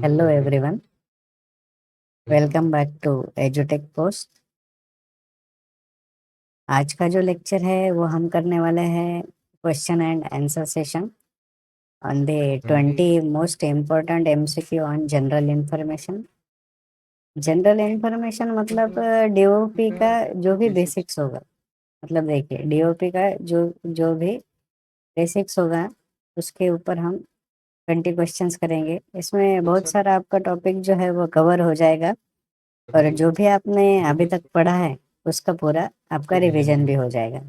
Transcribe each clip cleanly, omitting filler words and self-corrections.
Hello everyone, welcome back to एजुटेक post. आज का जो लेक्चर है वो हम करने वाले हैं question and answer session on the 20 most important MCQ on general information. General information मतलब डीओपी का जो भी बेसिक्स होगा। मतलब देखिए, डीओपी का जो जो भी बेसिक्स होगा उसके ऊपर हम 20 क्वेश्चंस करेंगे। इसमें बहुत सारा आपका टॉपिक जो है वो कवर हो जाएगा और जो भी आपने अभी तक पढ़ा है उसका पूरा आपका रिवीजन भी हो जाएगा।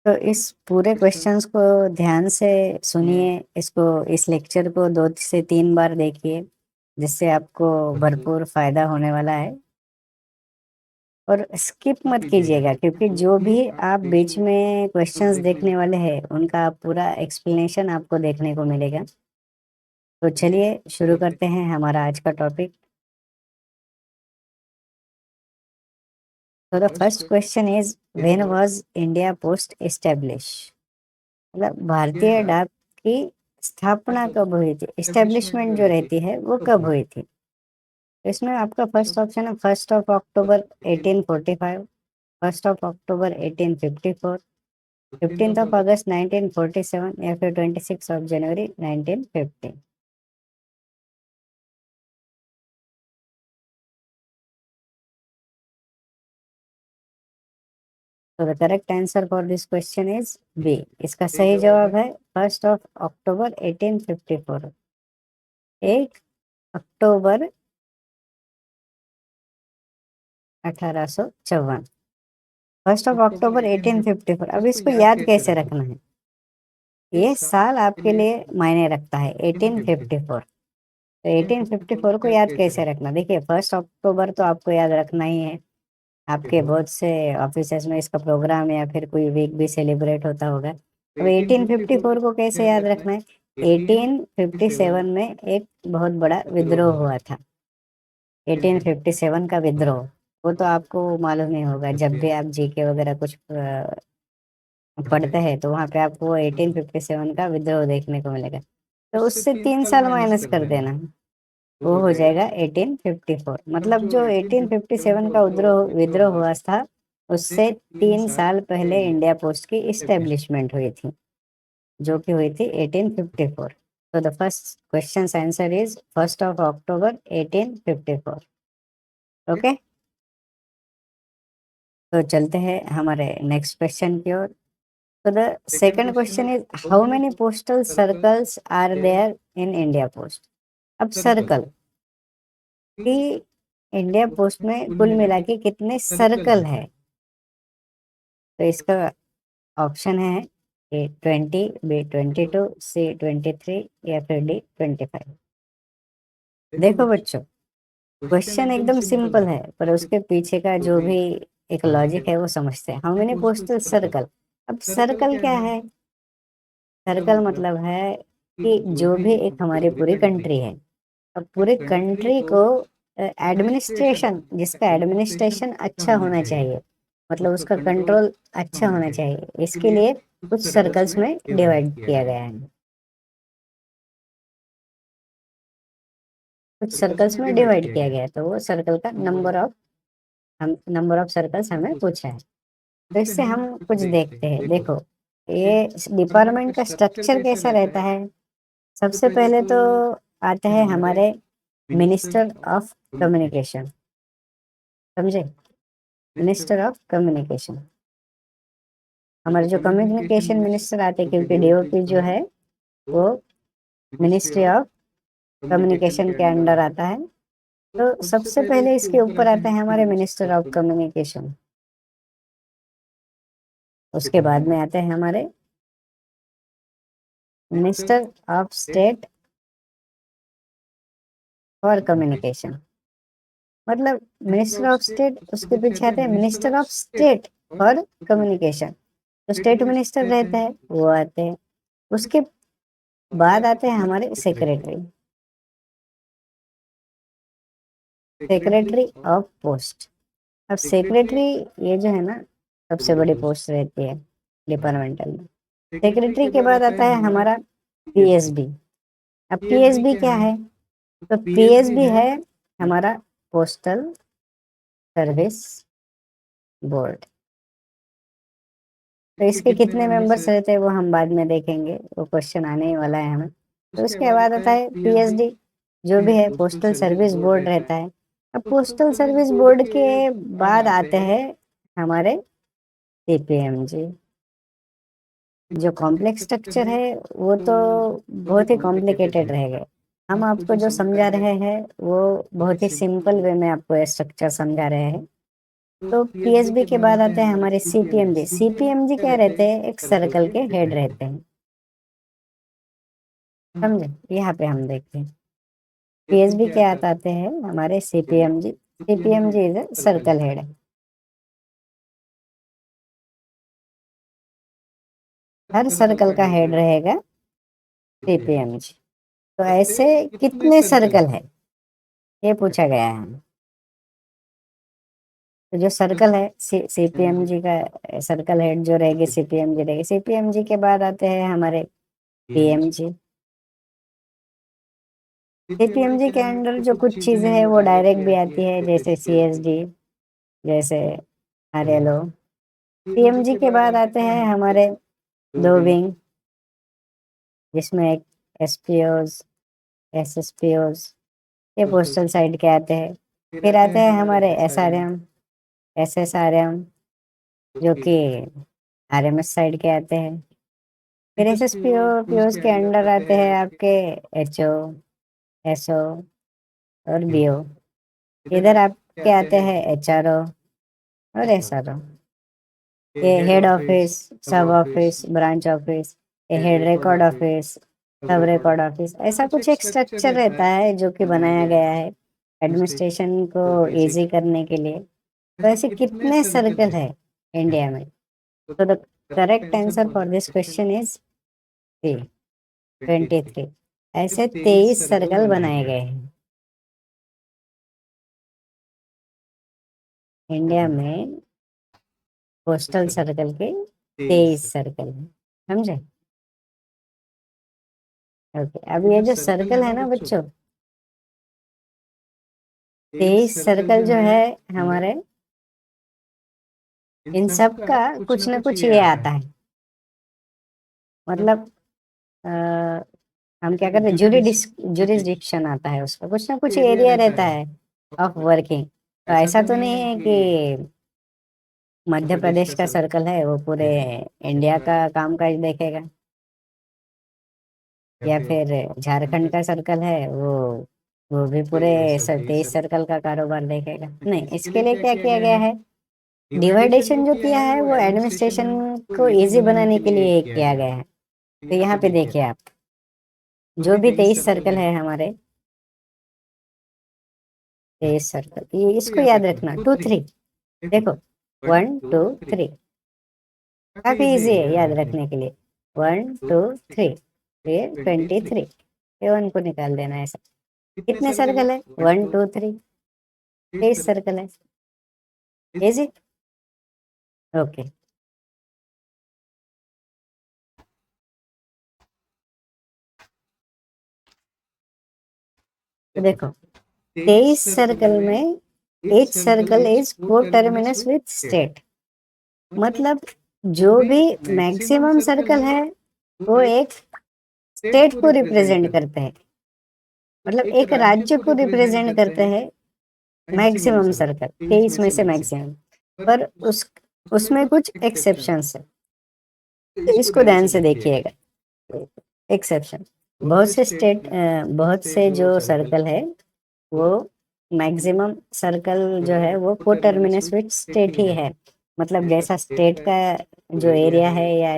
तो इस पूरे क्वेश्चंस को ध्यान से सुनिए, इसको इस लेक्चर को 2 से 3 बार देखिए, जिससे आपको भरपूर फायदा होने वाला है। और स्किप मत कीजिएगा, क्योंकि जो भी आप बीच में क्वेश्चंस देखने वाले हैं उनका पूरा एक्सप्लेनेशन आपको देखने को मिलेगा। तो चलिए शुरू करते हैं हमारा आज का टॉपिक। तो the first question is, when was India post establish? मतलब भारतीय डाक की स्थापना कब हुई थी, एस्टेब्लिशमेंट जो रहती है वो कब हुई थी? तो इसमें आपका फर्स्ट ऑप्शन है 1 अक्टूबर 1845, 1 अक्टूबर 1854, 15 अगस्त 1947 या फिर 26 जनवरी 1950। तो the correct answer for this question is B. इसका सही जवाब है 1 अक्टूबर 1854। 1 अक्टूबर 1854। 1 अक्टूबर 1854। अब इसको याद कैसे रखना है? ये साल आपके लिए मायने रखता है, 1854। तो 1854 को याद कैसे रखना? देखिए, 1 अक्टूबर तो आपको याद रखना ही है। आपके बहुत से ऑफिसेस में इसका प्रोग्राम या फिर कोई वीक भी सेलिब्रेट होता होगा। अब 1854 को कैसे याद रखना है? 1857 में एक बहुत बड़ा विद्रोह हुआ था। 1857 का विद्रोह, वो तो आपको मालूम नहीं होगा। जब भी आप जीके वगैरह कुछ पढ़ते हैं तो वहां पे आपको 1857 का विद्रोह देखने को मिलेगा। तो उससे 3 साल माइनस कर देना, वो हो जाएगा 1854। मतलब जो 1857 का विद्रोह विद्रोह हुआ था, उससे 3 साल पहले इंडिया पोस्ट की इस्टेब्लिशमेंट हुई थी, जो कि हुई थी 1854। तो the first question answer is 1 October 1854। Okay, तो चलते हैं हमारे नेक्स्ट क्वेश्चन की ओर। तो the second question is, how many postal circles are there in India post? अब सर्कल कि इंडिया पोस्ट में कुल मिला के कितने सर्कल है? तो इसका ऑप्शन है ए 20, बी 22, सी 23 या फिर डी 25। देखो बच्चों, क्वेश्चन एकदम सिंपल है, पर उसके पीछे का जो भी एक लॉजिक है वो समझते हैं। How many postal circle? अब सर्कल क्या है? सर्कल मतलब है कि जो भी एक हमारी पूरी कंट्री है, अब पूरे कंट्री को एडमिनिस्ट्रेशन, जिसका एडमिनिस्ट्रेशन अच्छा होना चाहिए, मतलब उसका कंट्रोल अच्छा होना चाहिए, इसके लिए कुछ सर्कल्स में डिवाइड किया गया है। कुछ सर्कल्स में डिवाइड किया गया है, तो वो सर्कल का नंबर ऑफ सर्कल्स हमें पूछा है। तो इससे हम कुछ देखते हैं। देखो, ये डिपार्टमेंट का स्ट्रक्चर कैसा रहता है? सबसे पहले तो आते हैं हमारे मिनिस्टर ऑफ कम्युनिकेशन। समझे? मिनिस्टर ऑफ कम्युनिकेशन, हमारे जो कम्युनिकेशन मिनिस्टर आते हैं, क्योंकि डीओपी जो है वो मिनिस्ट्री ऑफ कम्युनिकेशन के अंडर आता है। तो सबसे पहले इसके ऊपर आते हैं हमारे मिनिस्टर ऑफ कम्युनिकेशन। उसके बाद में आते हैं हमारे minister of state for communication. मतलब मिनिस्टर ऑफ स्टेट, उसके पीछे आते हैं minister of state for communication. तो स्टेट मिनिस्टर रहते हैं, वो आते हैं। उसके बाद आते हैं हमारे सेक्रेटरी, सेक्रेटरी ऑफ पोस्ट। अब सेक्रेटरी, ये जो है ना, सबसे बड़ी पोस्ट रहती है डिपार्टमेंटल में। सेक्रेटरी के बाद आता है हमारा पीएसबी, अब पीएसबी क्या है? तो पीएसबी है हमारा पोस्टल सर्विस बोर्ड। तो इसके कितने मेंबर्स रहते हैं वो हम बाद में देखेंगे, वो क्वेश्चन आने ही वाला है हमें। तो उसके बाद आता है पीएसडी, जो भी है पोस्टल सर्विस बोर्ड रहता है। अब पोस्टल सर्विस बोर्ड के बाद आते हैं हमारे सीपीएमजी। जो कॉम्प्लेक्स स्ट्रक्चर है वो तो बहुत ही कॉम्प्लिकेटेड रहेगा। हम आपको जो समझा रहे हैं वो बहुत ही सिंपल वे में आपको ये स्ट्रक्चर समझा रहे हैं। तो पीएसबी के बाद आते हैं हमारे सीपीएमजी। सीपीएमजी क्या रहते हैं? एक सर्कल के हेड रहते हैं, समझे? यहाँ पे हम देखते हैं पीएसबी के आते हैं हमारे सीपीएमजी। सीपीएमजी इज ए सर्कल हेड है। हर सर्कल का हेड रहेगा सीपीएमजी। तो ऐसे कितने सर्कल है ये पूछा गया है। तो जो सर्कल है सीपीएमजी का सर्कल हेड जो रहेगी सीपीएमजी रहेगी। सीपीएमजी के बाद आते हैं हमारे पीएमजी। सीपीएमजी के अंदर जो कुछ चीजें हैं वो डायरेक्ट भी आती है, जैसे सीएसडी, जैसे आरएलओ। पीएमजी के बाद आते हैं हमारे दो विंग, जिसमें एक एसपीओज, एसएसपीओज, ये पोस्टल साइड के आते हैं। फिर आते हैं हमारे एसआरएम, एसएसआरएम, जो कि आरएमएस साइड के आते हैं। फिर एसएसपीओ पीओज के अंडर आते हैं आपके एचओ, एसओ और बीओ। इधर आपके आते हैं एचआरओ और एसआरओ। ये हेड ऑफिस, सब ऑफिस, ब्रांच ऑफिस, ये हेड रिकॉर्ड ऑफिस, सब रिकॉर्ड ऑफिस, ऐसा कुछ एक स्ट्रक्चर रहता है जो कि बनाया गया है एडमिनिस्ट्रेशन को इजी करने के लिए। तो ऐसे कितने सर्कल है इंडिया में? तो the correct answer for this question is 23। ऐसे 23 सर्कल बनाए गए हैं इंडिया में। पोस्टल सर्कल के 23 सर्कल हैं, समझे? ओके, अब ये जो सर्कल है ना बच्चों, 23 सर्कल जो है हमारे, इन सब का कुछ ना कुछ ये आता है। मतलब आ, हम क्या करते हैं, जुरिडिक्शन आता है उसका, कुछ ना कुछ एरिया रहता है ऑफ वर्किंग। तो ऐसा तो नहीं है कि मध्य प्रदेश का सर्कल है वो पूरे इंडिया का काम काज देखेगा, या फिर झारखंड का सर्कल है वो भी पूरे 23 सर्कल का कारोबार देखेगा। नहीं, इसके लिए क्या किया गया है, डिवाइडेशन जो किया है वो एडमिनिस्ट्रेशन को इजी बनाने के लिए किया गया है। तो यहाँ पे देखिए आप, जो भी 23 सर्कल है हमारे, 23 सर्कल, ये इसको याद रखना, 2 3, देखो 1 2 3, काफी इजी है याद रखने के लिए। 1 2 3, फिर 23, ये 1 को निकाल देना है। ऐसा कितने सर्कल है? 1 2 3, 23 सर्कल है। इजी। ओके, तो देखो 23 सर्कल में each सर्कल इज को टर्मिनस विथ स्टेट। मतलब जो भी मैक्सिमम सर्कल है वो एक स्टेट को रिप्रेजेंट करते हैं, मतलब एक राज्य को रिप्रेजेंट करते हैं। मैक्सिमम सर्कल 23 में से मैक्सिमम, पर उसमें कुछ एक्सेप्शंस है, तो इसको ध्यान से देखिएगा। एक्सेप्शन, बहुत से जो सर्कल है वो मैक्सिमम सर्कल जो है वो को टर्मिनस विथ स्टेट ही है। मतलब जैसा स्टेट का जो एरिया है या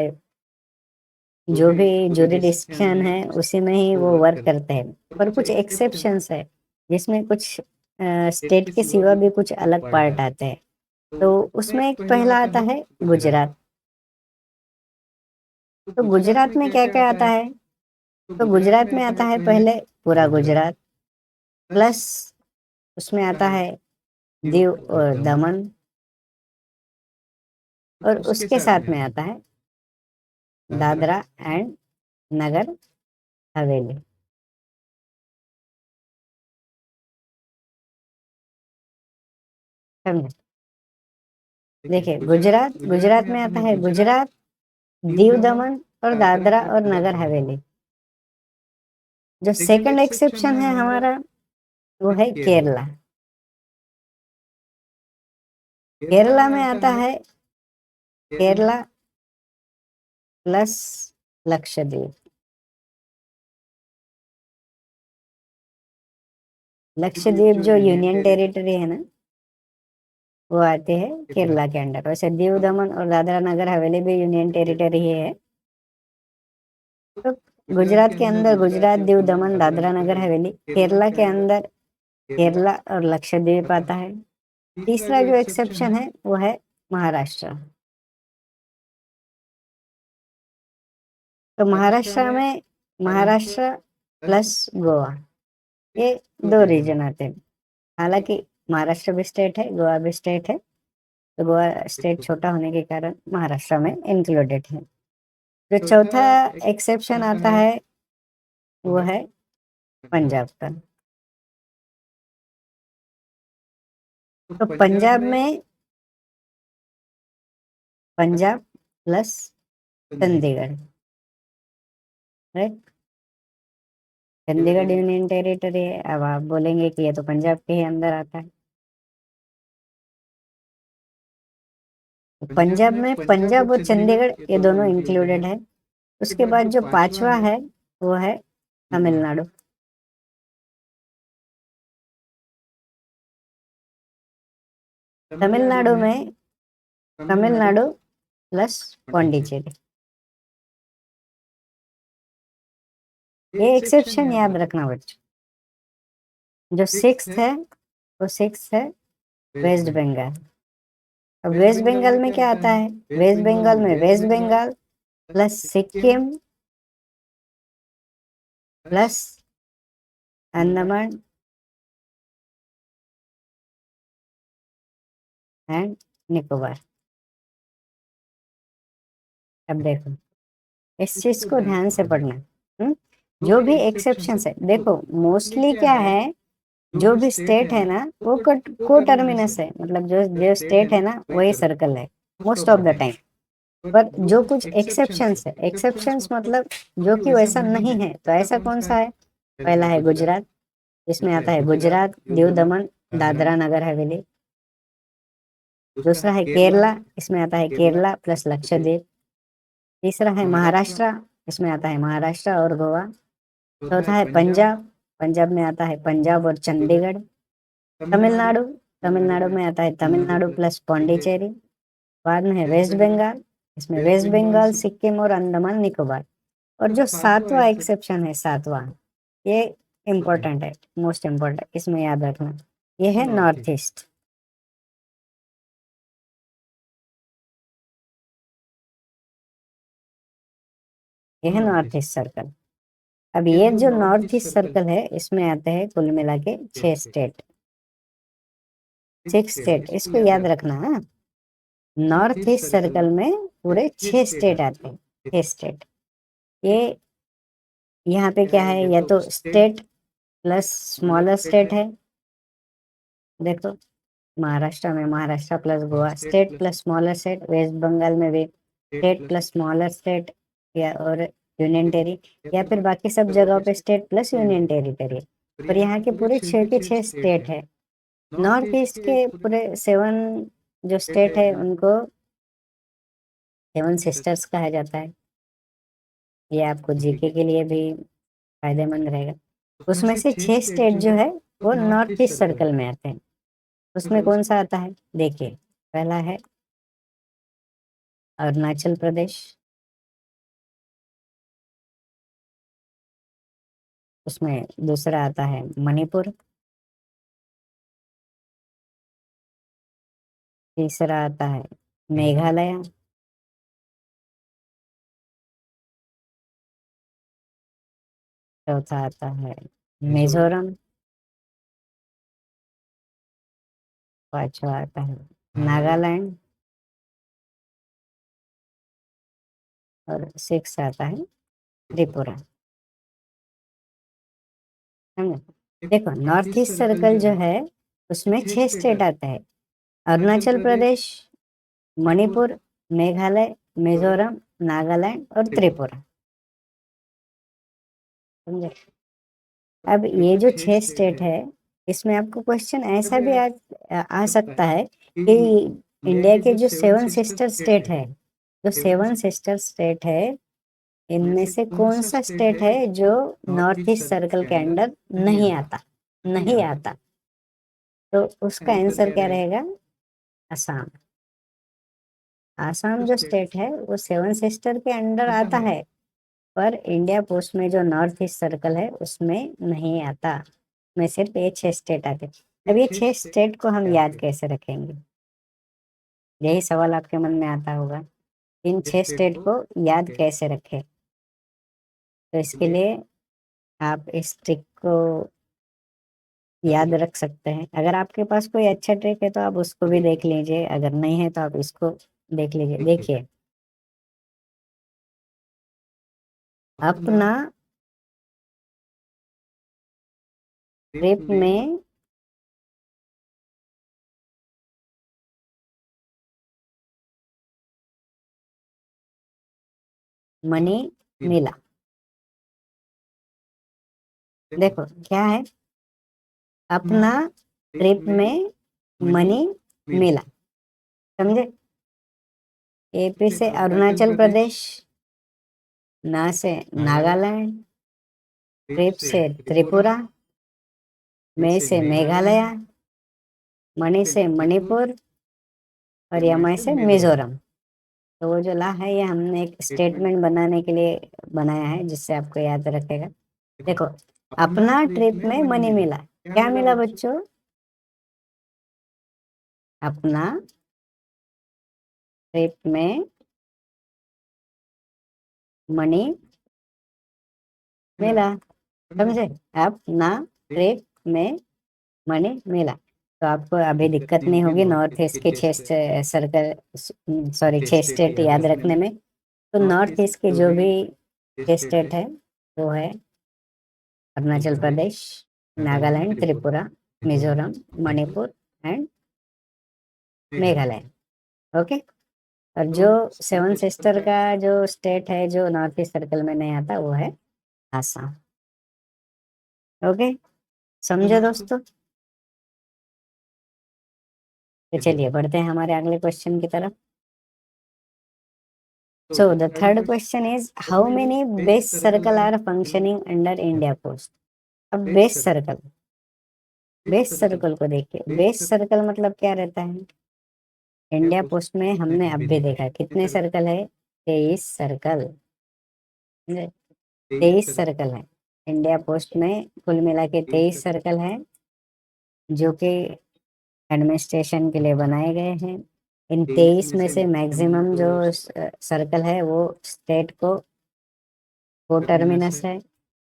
जो भी जुरिडिक्शन है उसी में ही वो वर्क करते हैं। पर कुछ एक्सेप्शंस है जिसमें कुछ स्टेट के सिवा भी कुछ अलग पार्ट आते हैं। तो उसमें एक पहला आता है गुजरात। तो गुजरात में क्या क्या आता है? तो गुजरात में आता है पहले पूरा गुजरात, प्लस उसमें आता है दीव और दमन, और उसके साथ में आता है दादरा एंड नगर हवेली। समझे? देखिए गुजरात, गुजरात में आता है गुजरात, दीव दमन और दादरा और नगर हवेली। जो सेकंड एक्सेप्शन है हमारा वो है केरला। केरला में आता है केरला प्लस लक्षद्वीप। लक्षद्वीप जो यूनियन टेरिटरी है ना, वो आते हैं केरला के अंडर। वैसे दीव दमन और दादरा नगर हवेली भी यूनियन टेरिटरी ही है। तो गुजरात के अंदर गुजरात, दीव दमन, दादरा नगर हवेली। केरला के अंदर केरला और लक्षद्वीप आता है। तीसरा जो एक्सेप्शन है वो है महाराष्ट्र। तो महाराष्ट्र में महाराष्ट्र प्लस गोवा, ये दो रीजन आते हैं। हालांकि महाराष्ट्र भी स्टेट है, गोवा भी स्टेट है, तो गोवा स्टेट छोटा होने के कारण महाराष्ट्र में इंक्लूडेड है। जो चौथा एक्सेप्शन आता है वो है पंजाब का। तो पंजाब में Punjab plus Chandigarh, right. Chandigarh union territory है। अब आप बोलेंगे कि ये तो पंजाब के ही अंदर आता है। तो पंजाब में पंजाब और चंडीगढ़ ये दोनों इंक्लूडेड है। उसके बाद जो पांचवा है वो है तमिलनाडु। तमिलनाडु में तमिलनाडु प्लस पौंडीचेरी। ये एक्सेप्शन याद रखना बच्चों। जो सिक्स्थ है वो सिक्स्थ है वेस्ट बंगाल। अब वेस्ट बंगाल में क्या आता है? वेस्ट बंगाल में west Bengal plus Sikkim plus Andaman and Nicobar. अब देखो इस चीज को ध्यान से पढ़ना। जो भी एक्सेप्शन है, देखो मोस्टली क्या है, जो भी स्टेट है ना वो को टर्मिनस है, मतलब जो जो स्टेट है ना वही सर्कल है मोस्ट ऑफ द टाइम। पर जो कुछ एक्सेप्शंस है, एक्सेप्शंस मतलब जो कि वैसा नहीं है, तो ऐसा कौन सा है? पहला है गुजरात, इसमें आता है गुजरात, दीव दमन, दादरा नगर हवेली। दूसरा है केरला, इसमें आता है केरला प्लस लक्षद्वीप। तीसरा है महाराष्ट्र, इसमें आता है महाराष्ट्र और गोवा। चौथा है पंजाब, पंजाब में आता है पंजाब और चंडीगढ़। तमिलनाडु, तमिलनाडु में आता है तमिलनाडु प्लस पौंडीचेरी। बाद में है वेस्ट बंगाल, इसमें वेस्ट बंगाल, सिक्किम और अंडमान निकोबार। और जो सातवां एक्सेप्शन है, सातवां, ये इम्पोर्टेंट है, मोस्ट इम्पोर्टेंट, इसमें याद रखना, ये है नॉर्थ ईस्ट। ये है नॉर्थ ईस्ट सर्कल। अब ये जो नॉर्थ ईस्ट सर्कल है इसमें आते हैं कुल मिला के 6 स्टेट, 6 स्टेट, इसको याद रखना है। नॉर्थ ईस्ट सर्कल में पूरे 6 स्टेट आते हैं, 6 स्टेट। ये यहाँ पे क्या है, या तो स्टेट प्लस स्मॉलर स्टेट है। देखो महाराष्ट्र में Maharashtra plus Goa, state plus smaller state. West Bengal में भी स्टेट प्लस स्मॉलर स्टेट या और यूनियन टेरी, या फिर बाकी सब जगहों पे स्टेट प्लस यूनियन टेरिटरी। पर यहाँ के पूरे 6 के 6 स्टेट है। नॉर्थ ईस्ट के पूरे 7 जो स्टेट है उनको 7 सिस्टर्स कहा जाता है। ये आपको जीके के लिए भी फायदेमंद रहेगा। उसमें से 6 स्टेट जो है वो नॉर्थ ईस्ट सर्कल में आते हैं। उसमें कौन सा आता है? देखिए पहला है अरुणाचल प्रदेश, उसमें दूसरा आता है मणिपुर, तीसरा आता है मेघालय, चौथा आता है मिजोरम, पांचवा आता है नागालैंड और 6 आता है त्रिपुरा। समझे? देखो नॉर्थ ईस्ट सर्कल जो है उसमें 6 स्टेट आता है। अरुणाचल प्रदेश, मणिपुर, मेघालय, मिजोरम, नागालैंड और त्रिपुरा। समझे? अब ये जो 6 स्टेट है, इसमें आपको क्वेश्चन ऐसा भी आ सकता है कि इंडिया के जो 7 सिस्टर स्टेट है, जो 7 सिस्टर स्टेट है, इनमें से कौन सा स्टेट है जो नॉर्थ ईस्ट सर्कल के अंडर नहीं आता, नहीं आता? तो उसका आंसर क्या रहेगा? असम। असम जो स्टेट है वो 7 सिस्टर के अंडर आता है, पर इंडिया पोस्ट में जो नॉर्थ ईस्ट सर्कल है उसमें नहीं आता। में सिर्फ ये 6 स्टेट आते। अब ये 6 स्टेट को हम याद कैसे रखेंगे? यही सवाल आपके मन में आता होगा, इन 6 स्टेट को याद कैसे रखें? तो इसके लिए आप इस ट्रिक को याद रख सकते हैं। अगर आपके पास कोई अच्छा ट्रिक है तो आप उसको भी देख लीजिए, अगर नहीं है तो आप इसको देख लीजिए। देखिए, अपना ट्रिप में मनी मिला। देखो क्या है, अपना ट्रिप में मनी मिला। समझे? एपी से अरुणाचल प्रदेश, ना से नागालैंड, ट्रिप से त्रिपुरा, में से मेघालय, मणि से मणिपुर और यमय से मिजोरम। तो वो जो ला है ये हमने एक स्टेटमेंट बनाने के लिए बनाया है, जिससे आपको याद रखेगा। देखो, अपना ट्रिप में मनी मिला। क्या मिला बच्चों? अपना ट्रिप में मनी मिला। समझे? अपना ट्रिप में मनी मिला। तो आपको अभी दिक्कत नहीं होगी नॉर्थ ईस्ट के 6 सर्कल, सॉरी 6 स्टेट याद रखने में। तो नॉर्थ ईस्ट के जो भी 6 स्टेट है वो है अरुणाचल प्रदेश, नागालैंड, त्रिपुरा, मिजोरम, मणिपुर एंड मेघालय। ओके। और जो 7 सिस्टर का जो स्टेट है जो नॉर्थ ईस्ट सर्कल में नहीं आता वो है आसाम। ओके, समझे दोस्तों? तो चलिए बढ़ते हैं हमारे अगले क्वेश्चन की तरफ। So the third question is how many base circle are functioning under India Post? अब बेस सर्कल को देखिए। बेस सर्कल मतलब क्या रहता है? इंडिया पोस्ट में हमने अब भी देखा कितने सर्कल है? 23 सर्कल। 23 सर्कल है इंडिया पोस्ट में, कुल मिला के 23 सर्कल है जो कि एडमिनिस्ट्रेशन के लिए बनाए गए हैं। इन 23 में से मैक्सिमम जो सर्कल है वो स्टेट को टर्मिनस है,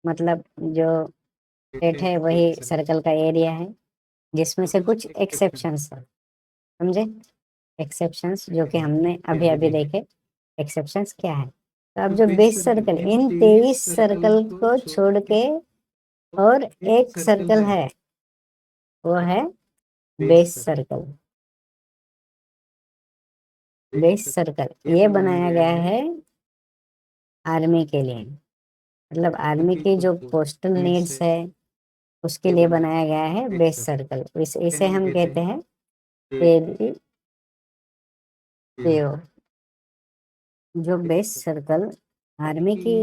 मतलब जो स्टेट है वही सर्कल का एरिया है, जिसमें से कुछ एक्सेप्शंस है। समझे? एक्सेप्शंस जो कि हमने अभी अभी देखे, एक्सेप्शंस क्या है। तो अब जो बेस सर्कल, इन 23 सर्कल को छोड़ के और एक सर्कल है, वो है बेस सर्कल। बेस सर्कल ये बनाया गया है आर्मी के लिए, मतलब आर्मी की जो पोस्टल नीड्स है उसके लिए बनाया गया है बेस सर्कल। इसे हम कहते हैं सीबीपीओ। जो बेस सर्कल आर्मी की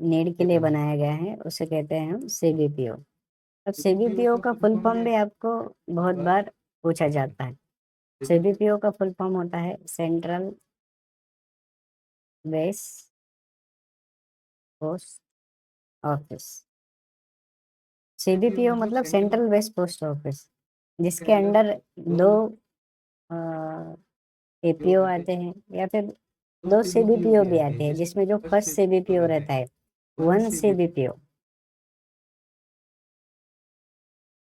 नीड के लिए बनाया गया है उसे कहते हैं हम सीबीपीओ। अब सीबीपीओ का फुल फॉर्म भी आपको बहुत बार पूछा जाता है। सीबीपीओ का फुल फॉर्म होता है central base post office. CBPO मतलब सेंट्रल बेस पोस्ट ऑफिस, जिसके अंडर दो एपीओ आते हैं या फिर दो सीबीपीओ भी आते हैं, जिसमें जो फर्स्ट सीबीपीओ रहता है 1 सीबीपीओ।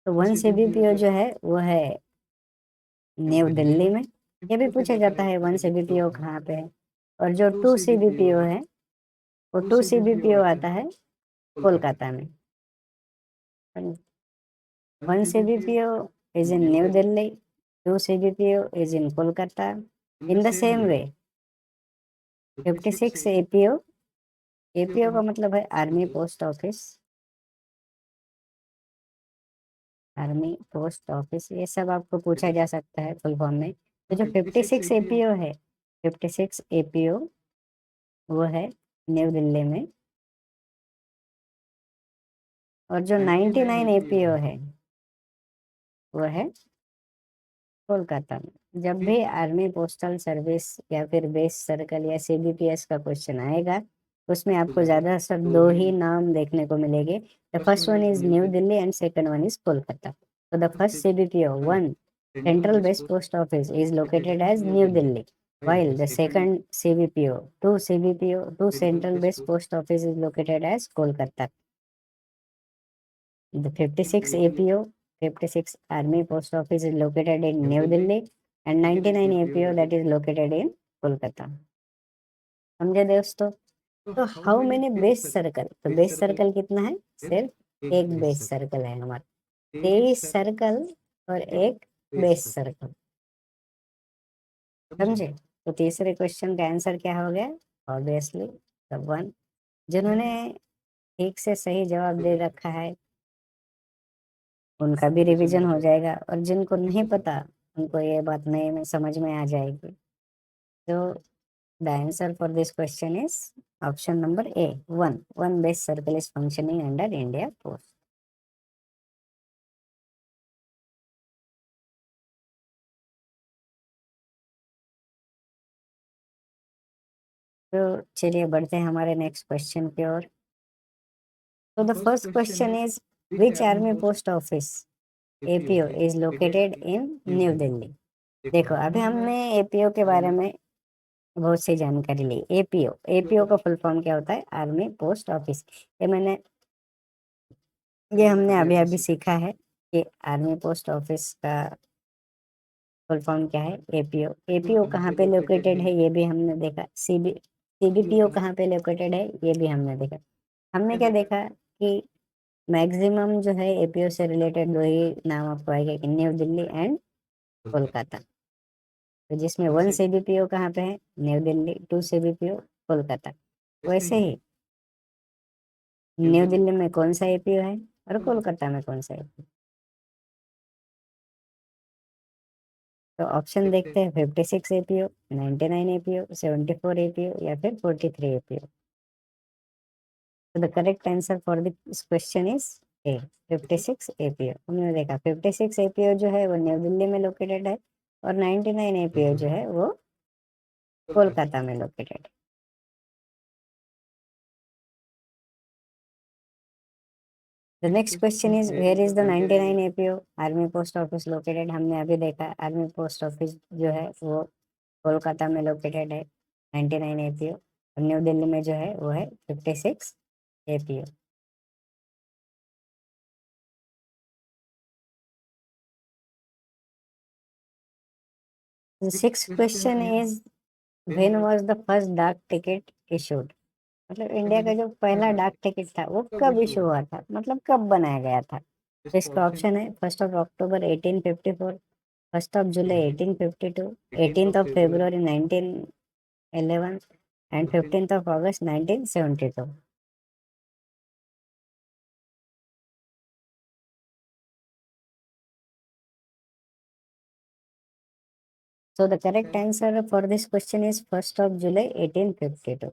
तो 1 सीबीपीओ जो है वो है न्यू दिल्ली में। ये भी पूछा जाता है 1 सीबीपीओ कहाँ पे है। और जो 2 सीबीपीओ है वो 2 सीबीपीओ आता है कोलकाता में। 1 CBPO is in New Delhi 2 CBPO is in Kolkata. In the same way, 56 APO, APO का मतलब है army post office, army post office, ये सब आपको पूछा जा सकता है फुल फॉर्म में। तो जो 56 APO है, 56 APO वो है न्यू दिल्ली में, और जो 99 APO है वो है कोलकाता में। जब भी आर्मी पोस्टल सर्विस या फिर बेस सर्कल या CBPS का क्वेश्चन आएगा, उसमें आपको ज्यादातर दो ही नाम देखने को मिलेंगे। The first one is New Delhi and second one is Kolkata. तो the first CBPO 1 central base post office is located as New Delhi, while the second CBPO 2 central base post office is located as Kolkata. The 56 APO, 56 Army Post Office is located in New Delhi and 99 APO that is located in Kolkata. समझे दोस्तों? तो how many base circle, तो base circle कितना है? सिर्फ एक base circle है हमारा, 23 सर्कल और एक बेस सर्कल। समझे? तो तीसरे क्वेश्चन का आंसर क्या हो गया? Obviously the one. जिन्होंने ठीक से सही जवाब दे रखा है उनका भी रिवीजन हो जाएगा, और जिनको नहीं पता उनको ये बात नए में समझ में आ जाएगी। तो the answer for this question is option number A, one base circle is functioning under India post. तो चलिए बढ़ते हैं हमारे नेक्स्ट क्वेश्चन की ओर। तो the first question is which army post office APO is located in New Delhi. देखो अभी हमने APO के बारे में बहुत सी जानकारी ली। APO का फुल फॉर्म क्या होता है? Army post office. ये हमने अभी अभी सीखा है कि आर्मी पोस्ट ऑफिस का फुल फॉर्म क्या है? APO कहाँ पे लोकेटेड है ये भी हमने देखा। CBPO कहाँ पे लोकेटेड है ये भी हमने देखा। हमने क्या देखा कि मैक्सिमम जो है APO से रिलेटेड दो ही नाम आपको आएगा कि न्यू दिल्ली एंड कोलकाता। तो जिसमें 1 CBPO कहाँ पे है? न्यू दिल्ली। 2 CBPO कोलकाता। वैसे ही न्यू दिल्ली में कौन सा APO है और कोलकाता में कौन सा APO? तो ऑप्शन देखते हैं, 56 APO, 99 APO, 74 APO या फिर 43 APO। तो the correct answer for this question is a, 56 APO। हमने देखा 56 APO जो है वो न्यू दिल्ली में लोकेटेड है, और 99 APO जो है वो कोलकाता में लोकेटेड है। The next question is where is the 99 APO army post office located? हमने अभी देखा आर्मी पोस्ट ऑफिस जो है वो कोलकाता में लोकेटेड है 99 APO, और न्यू दिल्ली में जो है वो है 56 APO। The sixth question is when was the first डाक टिकट issued? मतलब इंडिया का जो पहला डाक टिकट था वो कब इशू हुआ था, मतलब कब बनाया गया था? तो इसका ऑप्शन है 1 October 1854, 1 July 1852, 18 February 1911 and 15 August 1972। So the correct answer for this question is 1 July 1852,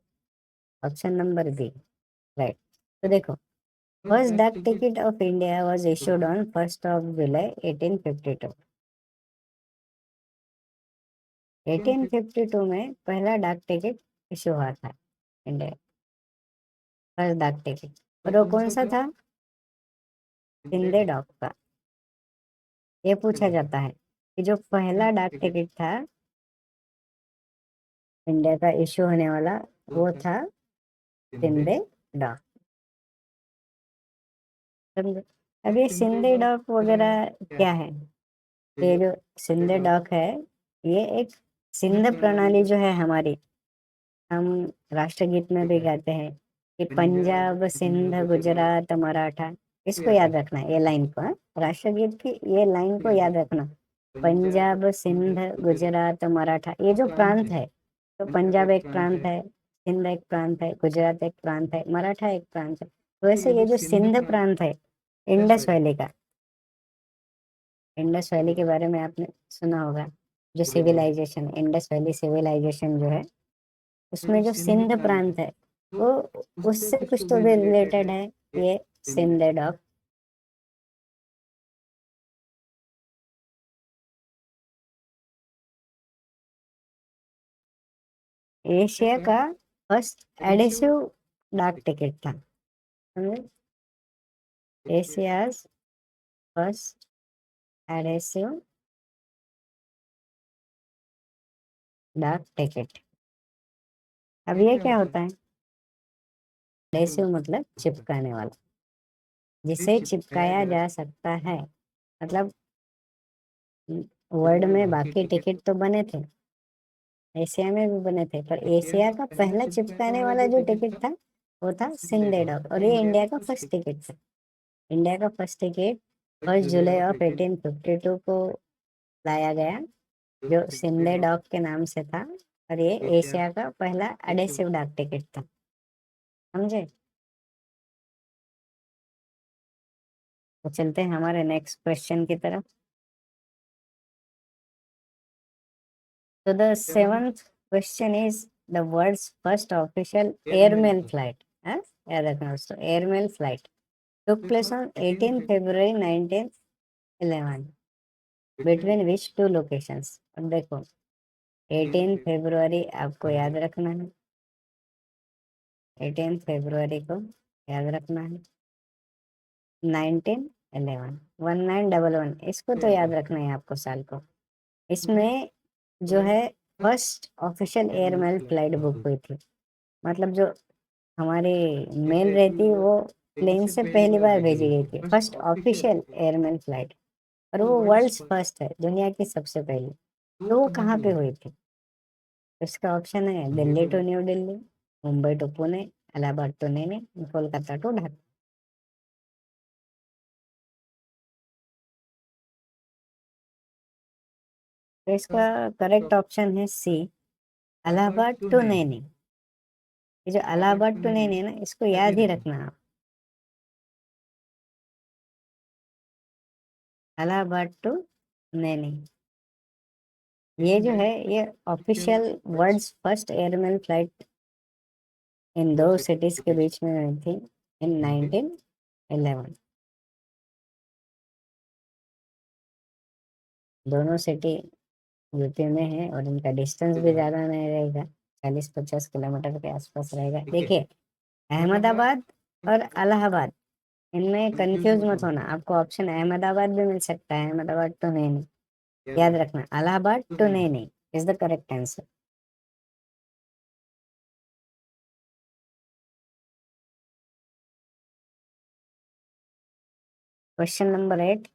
option number B, right. तो देखो फर्स्ट डाक टिकट of India was issued on 1 July 1852। 1852 में पहला डाक टिकट इशू हुआ था इंडिया, फर्स्ट डाक टिकट, और वो कौन सा था? सिंधे डॉक का। ये पूछा जाता है कि जो पहला डाक टिकट था इंडिया का इशू होने वाला वो था सिंधे डॉक। समझे? अब ये सिंधे डॉक वगैरह क्या है? ये जो सिंधे डॉक है ये एक सिंध प्रणाली जो है हमारी, हम राष्ट्रगीत में भी गाते हैं कि पंजाब सिंध गुजरात मराठा। इसको याद रखना है, ये लाइन को, हाँ? राष्ट्रगीत की ये लाइन को याद रखना। पंजाब, सिंध, गुजरात, मराठा, ये जो प्रांत है, तो पंजाब एक प्रांत है, सिंध एक प्रांत है, गुजरात एक प्रांत है, मराठा एक प्रांत है। तो वैसे ये जो सिंध प्रांत है, इंडस वैली का, इंडस वैली के बारे में आपने सुना होगा। जो सिविलाइजेशन, इंडस वैली सिविलाइजेशन जो है, उसमें जो सिंध प्रांत है, वो उससे कुछ तो भी रिलेटेड है, ये सिंध डॉग। एशिया का फर्स्ट एडेसिव डाक टिकट था, समझे? एशियाज फर्स्ट एडेसिव डाक टिकट। अब ये क्या होता है? एडेसिव मतलब चिपकाने वाला, जिसे चिपकाया जा सकता है। मतलब वर्ल्ड में बाकी टिकट तो बने थे, एशिया में भी बने थे, पर एशिया का पहला चिपकाने वाला जो टिकट था, वो था सिंडेडॉक, और ये इंडिया का फर्स्ट टिकट था। इंडिया का फर्स्ट टिकट 1 जुलाई ऑफ 1852 को लाया गया, जो सिंधे डॉक के नाम से था, और ये एशिया का पहला एडेसिव डाक टिकट था, समझे? तो चलते हैं हमारे नेक्स्ट क्वेश्चन की तरफ। तो the seventh question is the world's first official airmail flight, याद रखना दोस्तों, airmail flight took place on 18 February 1911 between which two locations। अब देखो, 18 फरवरी आपको याद रखना है, 18 फरवरी को याद रखना है, 1911, 1911, इसको तो याद रखना है आपको, साल को। इसमें जो है first official airmail flight book हुई थी, मतलब जो हमारी मेल रहती है, वो प्लेन से पहली बार भेजी गई थी, फर्स्ट ऑफिशियल एयरमेल फ्लाइट, और वो वर्ल्ड्स फर्स्ट है, दुनिया की सबसे पहली। तो वो कहाँ पे हुई थी? तो इसका ऑप्शन है Delhi to New Delhi, Mumbai to Pune, Allahabad to नई, कोलकाता टू ढाका। तो इसका करेक्ट ऑप्शन है सी, इलाहाबाद टू नई। ये जो इलाहाबाद टू नई है ना, इसको याद ही रखना आप, इलाहाबाद टू नई। ये जो है, ये official world's first airmail flight इन दो सिटीज के बीच में हुई थी इन 1911। दोनों सिटी यूपी में है, और इनका डिस्टेंस भी ज़्यादा नहीं रहेगा, 40-50 किलोमीटर के आसपास रहेगा। देखिए, अहमदाबाद और इलाहाबाद, इनमें कंफ्यूज मत होना, आपको ऑप्शन अहमदाबाद भी मिल सकता है, अहमदाबाद तो नहीं, याद रखना इलाहाबाद टू नहीं is the correct answer. Question number 8,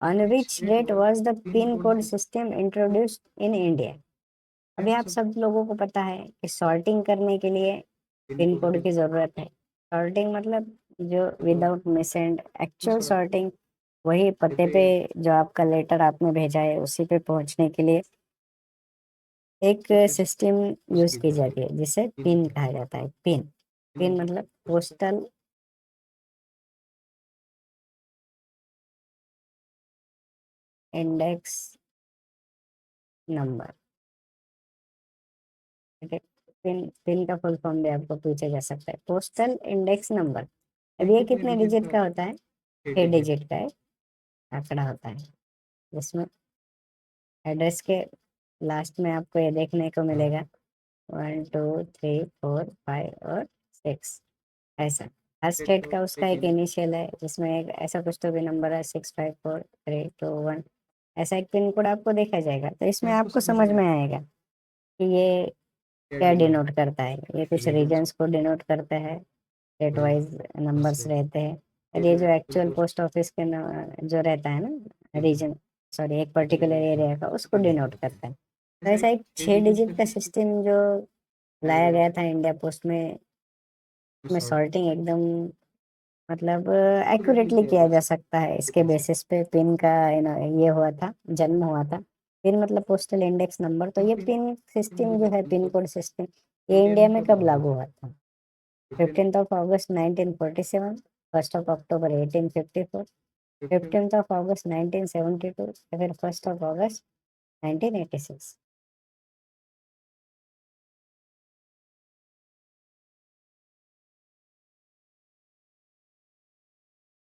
on which date was the pin code system introduced in India. अभी आप सब लोगों को पता है कि सॉर्टिंग करने के लिए पिन कोड की जरूरत है। सॉर्टिंग मतलब जो without miss and, actual sorting वही पते पे जो आपका लेटर आपने भेजा है उसी पे पहुंचने के लिए एक सिस्टम यूज की जाती है, जिसे पिन कहा जाता है। पिन, पिन मतलब पोस्टल इंडेक्स नंबर। ठीक है, पिन, पिन का फुल फॉर्म भी आपको पूछा जा सकता है, पोस्टल इंडेक्स नंबर। अब ये कितने डिजिट का होता है? 6 डिजिट का एक आंकड़ा होता है, जिसमें एड्रेस के लास्ट में आपको ये देखने को मिलेगा 1 2 3 4 5 और 6, ऐसा। हर स्टेट का उसका एक इनिशियल है, जिसमें एक ऐसा कुछ तो भी नंबर है, 6 5 4 3 2 1, ऐसा एक पिन कोड आपको देखा जाएगा। तो इसमें आपको समझ में आएगा कि ये क्या डिनोट करता है। ये कुछ रीजन्स को डिनोट करता है, स्टेट वाइज नंबर्स रहते हैं, और ये जो एक्चुअल पोस्ट ऑफिस के जो रहता है ना रीजन, सॉरी एक पर्टिकुलर एरिया का, उसको डिनोट करता है। तो ऐसा एक 6 डिजिट का सिस्टम जो लाया गया था इंडिया पोस्ट में सॉर्टिंग एकदम मतलब एक्यूरेटली किया जा सकता है इसके बेसिस पे पिन का ये हुआ था, जन्म हुआ था। पिन मतलब पोस्टल इंडेक्स नंबर। तो ये पिन सिस्टम जो है, पिन कोड सिस्टम, ये इंडिया में कब लागू हुआ था? 15 अगस्त 1947, 1 अक्टूबर 1854, 15 अगस्त 1972, या फिर 1 अगस्त 1986?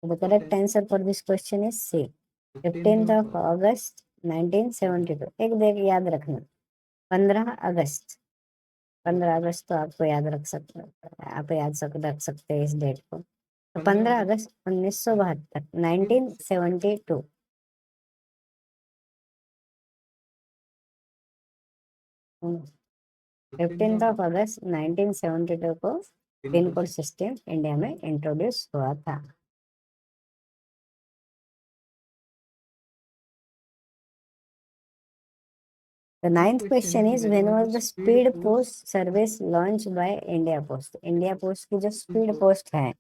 The correct answer for this question is C, 15 अगस्त 1972। एक देख याद रखना, 15 अगस्त। 15 अगस्त तो आपको याद रख सकते हो, आप रख सकते हैं इस डेट को। तो 15 अगस्त 1972, 1972। 15 अगस्त 1972 को पिन कोड सिस्टम इंडिया में इंट्रोड्यूस हुआ था। The ninth question is, when was the speed post service launched by India Post? India post की जो स्पीड पोस्ट है,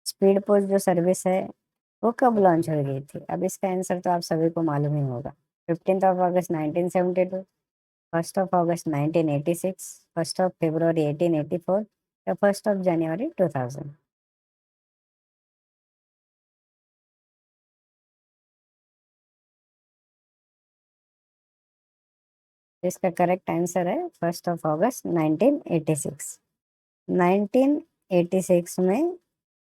स्पीड पोस्ट जो सर्विस है, वो कब लॉन्च हो गई थी? अब इसका आंसर तो आप सभी को मालूम ही होगा। 15 अगस्त 1972, 1 अगस्त 1986, 1 फरवरी 1884, या 1 जनवरी 2000? इसका करेक्ट आंसर है 1 अगस्त 1986। 1986 में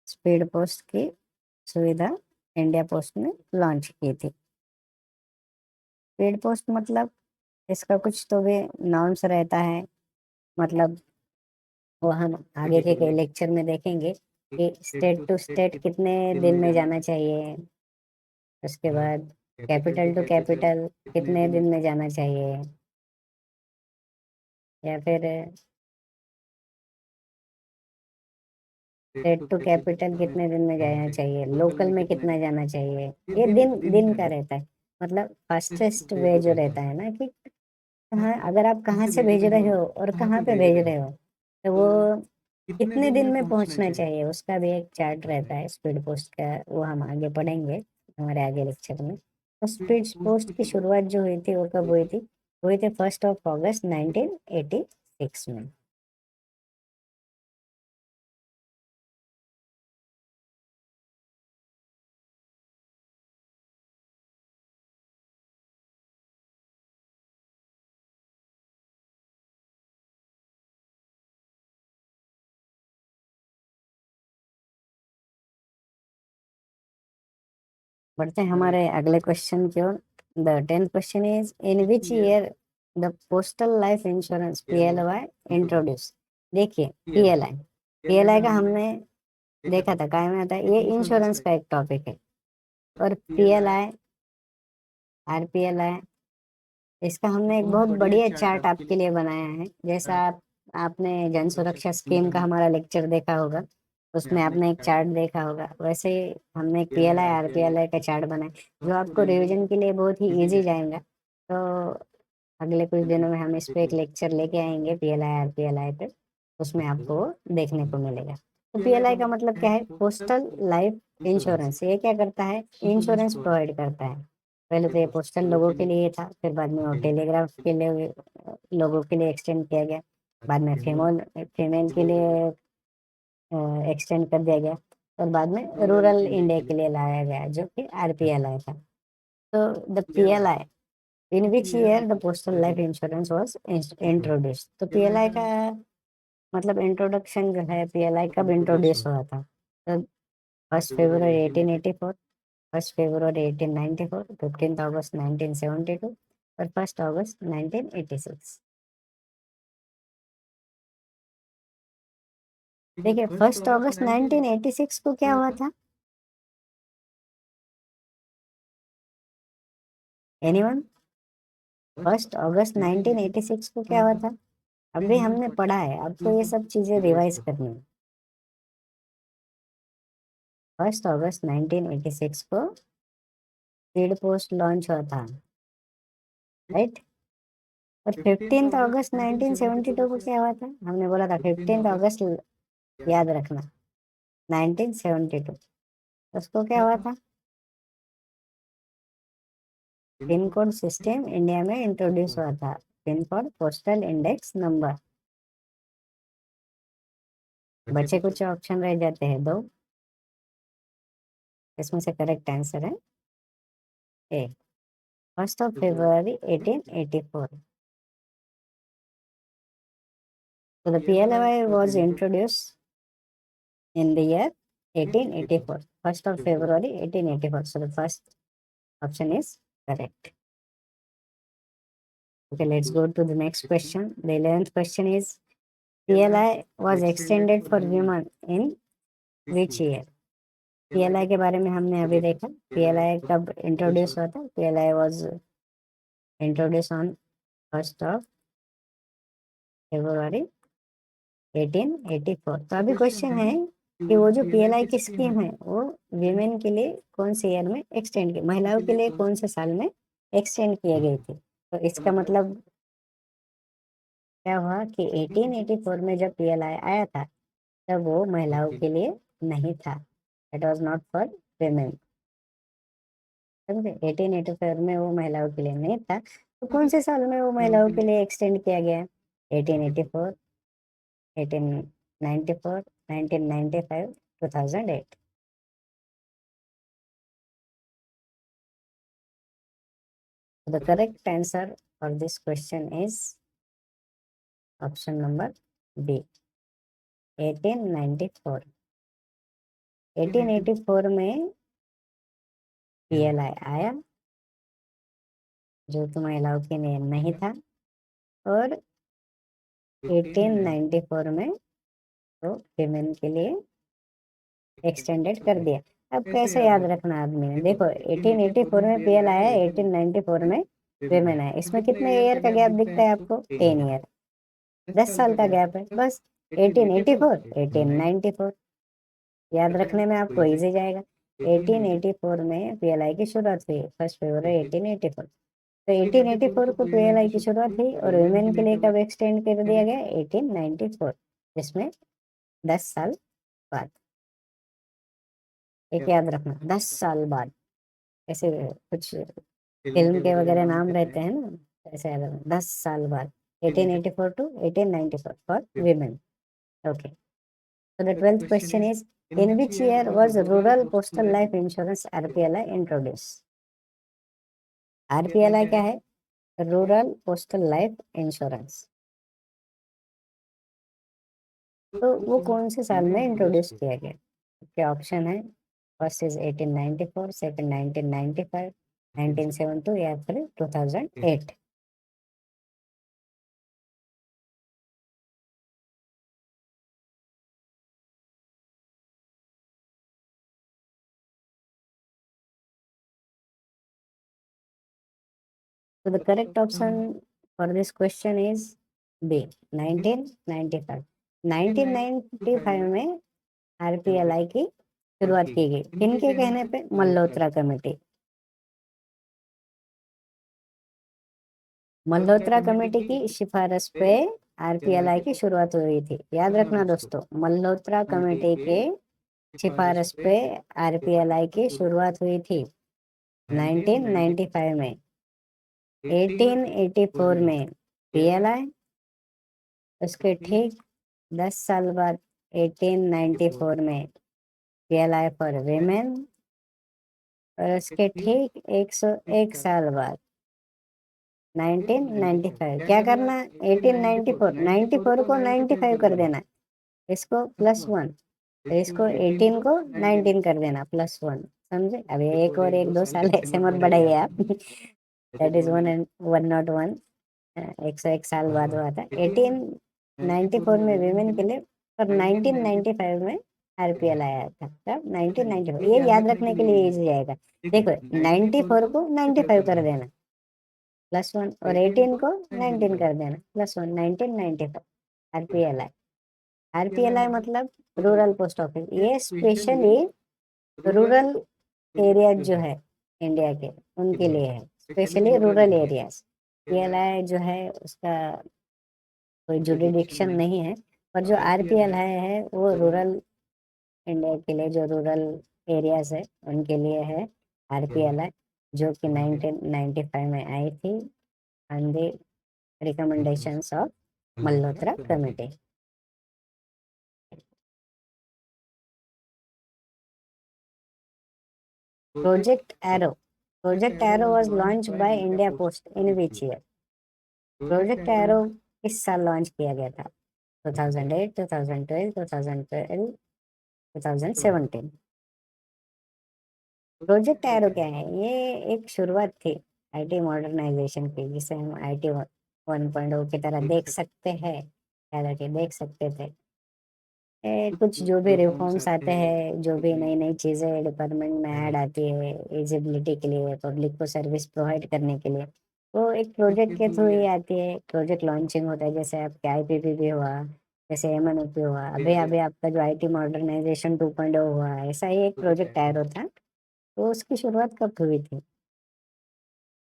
स्पीड पोस्ट की सुविधा इंडिया पोस्ट ने लॉन्च की थी। स्पीड पोस्ट मतलब इसका कुछ तो भी नॉर्म्स रहता है, मतलब वो हम आगे के लेक्चर में देखेंगे कि स्टेट टू स्टेट कितने दिन में जाना चाहिए, उसके बाद कैपिटल टू कैपिटल कितने दिन में जाना चाहिए, या फिर स्टेट टू कैपिटल कितने दिन में जाना चाहिए, लोकल में कितना जाना चाहिए। ये दिन दिन का रहता है, मतलब फास्टेस्ट वे जो रहता है ना, कि कहाँ, अगर आप कहाँ से भेज रहे हो और कहाँ पे भेज रहे हो, तो वो कितने दिन में पहुंचना चाहिए, उसका भी एक चार्ट रहता है स्पीड पोस्ट का। वो हम आगे पढ़ेंगे हमारे आगे लेक्चर में। तो स्पीड पोस्ट की शुरुआत जो हुई थी वो कब हुई थी? हुई थी 1 अगस्त 1986 में। बढ़ते हैं हमारे अगले क्वेश्चन की ओर। The 10th question is, in which year the postal life insurance PLI introduce? देखिए, PLI, PLI का हमने देखा था काय में आता है, ये इंश्योरेंस का एक टॉपिक है। और PLI, RPLI, इसका हमने एक बहुत बढ़िया चार्ट आपके लिए बनाया है। जैसा आपने जन सुरक्षा स्कीम का हमारा लेक्चर देखा होगा, उसमें आपने एक चार्ट देखा होगा, वैसे ही हमने एक PLI RPLI का चार्ट बनाया, जो आपको रिवीजन के लिए बहुत ही इजी जाएगा। तो अगले कुछ दिनों में हम इस पे एक लेक्चर लेके आएंगे PLI RPLI पे, उसमें आपको वो देखने को मिलेगा। तो PLI का मतलब क्या है? Postal life insurance. ये क्या करता है? इंश्योरेंस प्रोवाइड करता है। पहले तो ये पोस्टल लोगों के लिए था, फिर बाद में वो टेलीग्राफ के लिए लोगों के लिए एक्सटेंड किया गया, बाद में फीमेल फीमेल के लिए एक्सटेंड कर दिया गया, और बाद में रूरल इंडिया के लिए लाया गया, जो कि RPLI था। तो the PLI, in which year the postal life insurance was introduced? तो PLI का मतलब इंट्रोडक्शन जो है, PLI कब इंट्रोड्यूस हुआ था? तो 1 फरवरी 1884, 1 फरवरी 1894, 15 अगस्त 1972, और 1 अगस्त 1986। देखिए, 1 अगस्त 1986 को क्या हुआ था? एनीवन? 1 अगस्त 1986 को क्या हुआ था? अभी हमने पढ़ा है, आपको ये सब चीजें रिवाइज करनी है। 1 अगस्त 1986 को स्पीड पोस्ट लॉन्च हुआ था, राइट? और 15 अगस्त 1972 को क्या हुआ था? हमने बोला था 15 अगस्त, याद रखना, 1972। उसको क्या हुआ था? पिन कोड सिस्टम इंडिया में इंट्रोड्यूस हुआ था। Pin code postal index number. बचे कुछ ऑप्शन रह जाते हैं दो, इसमें से करेक्ट आंसर है ए, 1 February 1884। So the PLI was introduced in the year 1884, 1 February 1884. So the first option is correct. Okay, let's go to the next question. The 11th question is, PLI was extended for women in which year? PLI के बारे में हमने अभी देखा। PLI कब introduce हुआ था? PLI was introduced on 1 February 1884। तो अभी क्वेश्चन है कि वो जो PLI की स्कीम है वो विमेन के लिए कौन से ईयर में एक्सटेंड की, महिलाओं के लिए कौन से साल में एक्सटेंड किए गए थे? तो इसका मतलब क्या हुआ कि 1884 में जब PLI आया था तब वो महिलाओं के लिए नहीं था। It was not for women. समझे? 1884 में वो महिलाओं के लिए नहीं था, तो कौन से साल में वो महिलाओं के लिए एक्सटेंड किया गया? 1884, 1894, 1995, 2008। The correct answer for this question is option number B, 1894। 1884 में PLI आया जो कि महिलाओं के लिए नहीं था, और 1894 में तो विमेन के लिए एक्सटेंडेड कर दिया। अब कैसे याद रखना आदमी ने? देखो 1884 में PLI आया, 1894 में विमेन आया, इसमें कितने ईयर का गैप दिखता है आपको? 10 ईयर, 10 साल का गैप है बस। 1884, 1894 याद रखने में आपको इजी जाएगा। 1884 में PLI की शुरुआत हुई, 1 February 1884। तो 1884 को PLI की शुरुआत हुई और वुमेन के लिए कब एक्सटेंड कर दिया गया? 1894, जिसमें 10 साल बाद। एक याद रखना, 10 साल बाद। ऐसे कुछ फिल्म के वगैरह नाम रहते हैं ना, ऐसे याद रखना, 10 साल बाद। 1884 to 1894 for women। Okay, so the 12th question is, in which year was rural postal life insurance RPLI introduced? RPLI क्या है? Rural postal life insurance. तो वो कौन से साल में इंट्रोड्यूस किया गया? क्या ऑप्शन है? फर्स्ट इज 1894, सेकंड 1995, 1972 या फिर 2008। So the correct option for this question is B, 1995। 1995 में RPLI की शुरुआत की गई, किनके कहने पे? मल्होत्रा कमेटी। मल्होत्रा कमेटी की सिफारिश पे RPLI की शुरुआत हुई थी। याद रखना दोस्तों, मल्होत्रा कमेटी के सिफारिश पे RPLI की शुरुआत हुई थी 1995 में। 1884 में PLI, उसके ठीक 10 साल बाद 1894 में PLI फॉर विमेन, और उसके ठीक 101 साल बाद 1995। क्या करना? 1894, 94 को 95 कर देना, इसको +1, तो इसको 18 को 19 कर देना +1। समझे? अब ये एक और एक 2 साल ऐसे मत बढ़ाइए आप। दैट इज 101, 101 साल बाद हुआ था 1894 में विमेन के लिए, और 1995 में RPL आया था। तब 1994, ये याद रखने के लिए इजी जाएगा। देखो 94 को 95 कर देना +1, और 18 को 19 कर देना +1, 1995 RPLI। RPLI मतलब रूरल पोस्ट ऑफिस। ये स्पेशली रूरल एरिया जो है इंडिया के, उनके लिए है, स्पेशली रूरल एरियाज। PLI जो है उसका कोई जुरिडिक्शन नहीं है, पर जो RPLI है वो रूरल इंडिया के लिए, जो रूरल एरियाज है उनके लिए है RPLI, जो कि 1995 में आई थी on the recommendations of Malhotra committee. Project arrow was launch by India post in which year? Project arrow किस साल लॉन्च किया गया था? 2008, 2012, 2012, 2017। प्रोजेक्ट एरो क्या है? ये एक शुरुआत थी IT मॉडर्नाइजेशन की, जिसे हम IT 1.0 की तरह देख सकते हैं, हालांकि देख सकते थे। कुछ जो भी रिफॉर्म्स आते हैं, जो भी नई नई चीज़ें डिपार्टमेंट में ऐड आती है एलिजिबिलिटी के लिए, पब्लिक को सर्विस प्रोवाइड करने के लिए, वो एक प्रोजेक्ट के थ्रू ही आती है। प्रोजेक्ट लॉन्चिंग होता है, जैसे आपके IPPB हुआ, जैसे MNOP हुआ, अभी अभी आपका जो IT मॉडर्नाइजेशन 2.0 हुआ, ऐसा ही एक प्रोजेक्ट एरो था। तो उसकी शुरुआत कब हुई थी?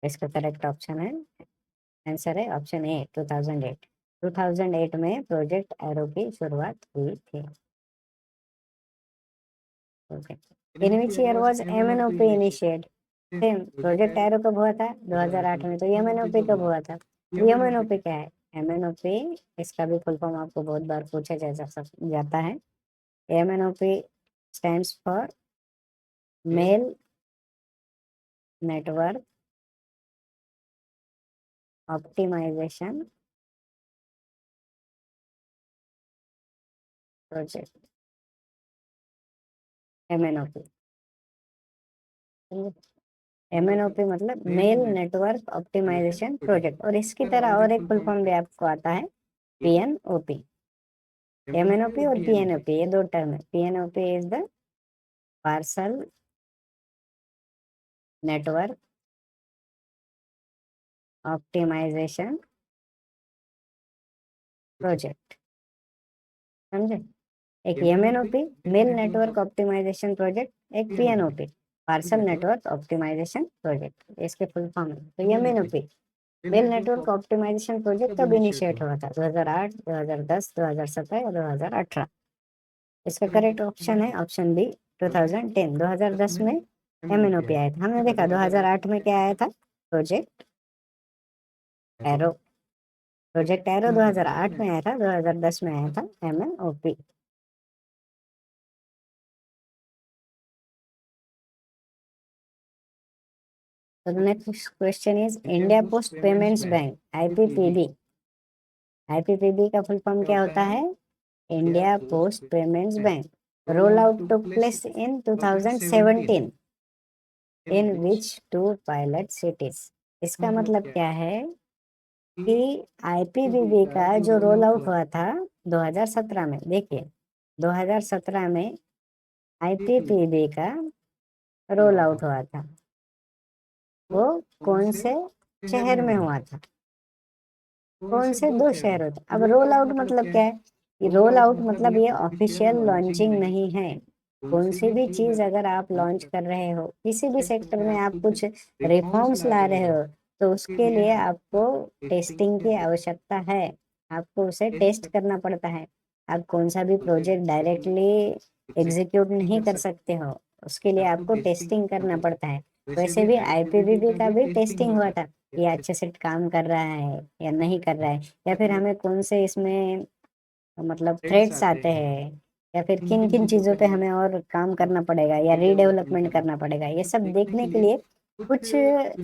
इसका करेक्ट ऑप्शन है, आंसर है ऑप्शन A, 2008। 2008 में प्रोजेक्ट एरो की शुरुआत हुई थी। Okay. In which year was MNOP initiate? Same, project arrow कब हुआ था? 2008 में। तो MNOP कब हुआ था? MNOP क्या है? MNOP, इसका भी फुल फॉर्म आपको बहुत बार पूछा जाता है। MNOP stands for mail network optimisation project, MNOP। MNOP मतलब मेल नेटवर्क ऑप्टिमाइजेशन प्रोजेक्ट, और इसकी तरह और एक फुल फॉर्म भी आपको आता है, PNOP। MNOP और PNOP ये दो टर्म है। PNOP is the parcel network optimisation project, समझे? एक MNOP mail network optimisation project, एक PNOP parcel network optimisation project, इसके फुल फॉर्म है। तो MNOP mail network optimisation project कब इनिशिएट हुआ था? 2008, 2010, 2017 या 2018? इसका करेक्ट ऑप्शन है ऑप्शन B, 2010। 2010 में MNOP आया था। हमने देखा 2008 में क्या आया था? Project arrow. प्रोजेक्ट एरो 2008 में आया था, 2010 में आया था MNOP। तो next question is India Post Payments Bank, IPPB। IPPB का फुल फॉर्म क्या होता है? India Post Payments Bank. Roll out took place in 2017 in which two pilot cities? इसका मतलब क्या है कि IPPB का जो रोल आउट हुआ था 2017 में, देखिए 2017 में IPPB का रोल आउट हुआ था, वो कौन से शहर में हुआ था? कौन से दो शहरों थे? अब रोल आउट मतलब क्या है? रोल आउट मतलब ये ऑफिशियल लॉन्चिंग नहीं है। कौन सी भी चीज अगर आप लॉन्च कर रहे हो, किसी भी सेक्टर में आप कुछ रिफॉर्म्स ला रहे हो, तो उसके लिए आपको टेस्टिंग की आवश्यकता है। आपको उसे टेस्ट करना पड़ता है। आप कौन सा भी प्रोजेक्ट डायरेक्टली एग्जीक्यूट नहीं कर सकते हो, उसके लिए आपको टेस्टिंग करना पड़ता है। वैसे भी IPPB का भी टेस्टिंग हुआ था, ये अच्छे से काम कर रहा है या नहीं कर रहा है, या फिर हमें कौन से इसमें मतलब थ्रेड्स आते हैं, या फिर किन किन चीज़ों पे हमें और काम करना पड़ेगा या रीडेवलपमेंट करना पड़ेगा, ये सब देखने के लिए कुछ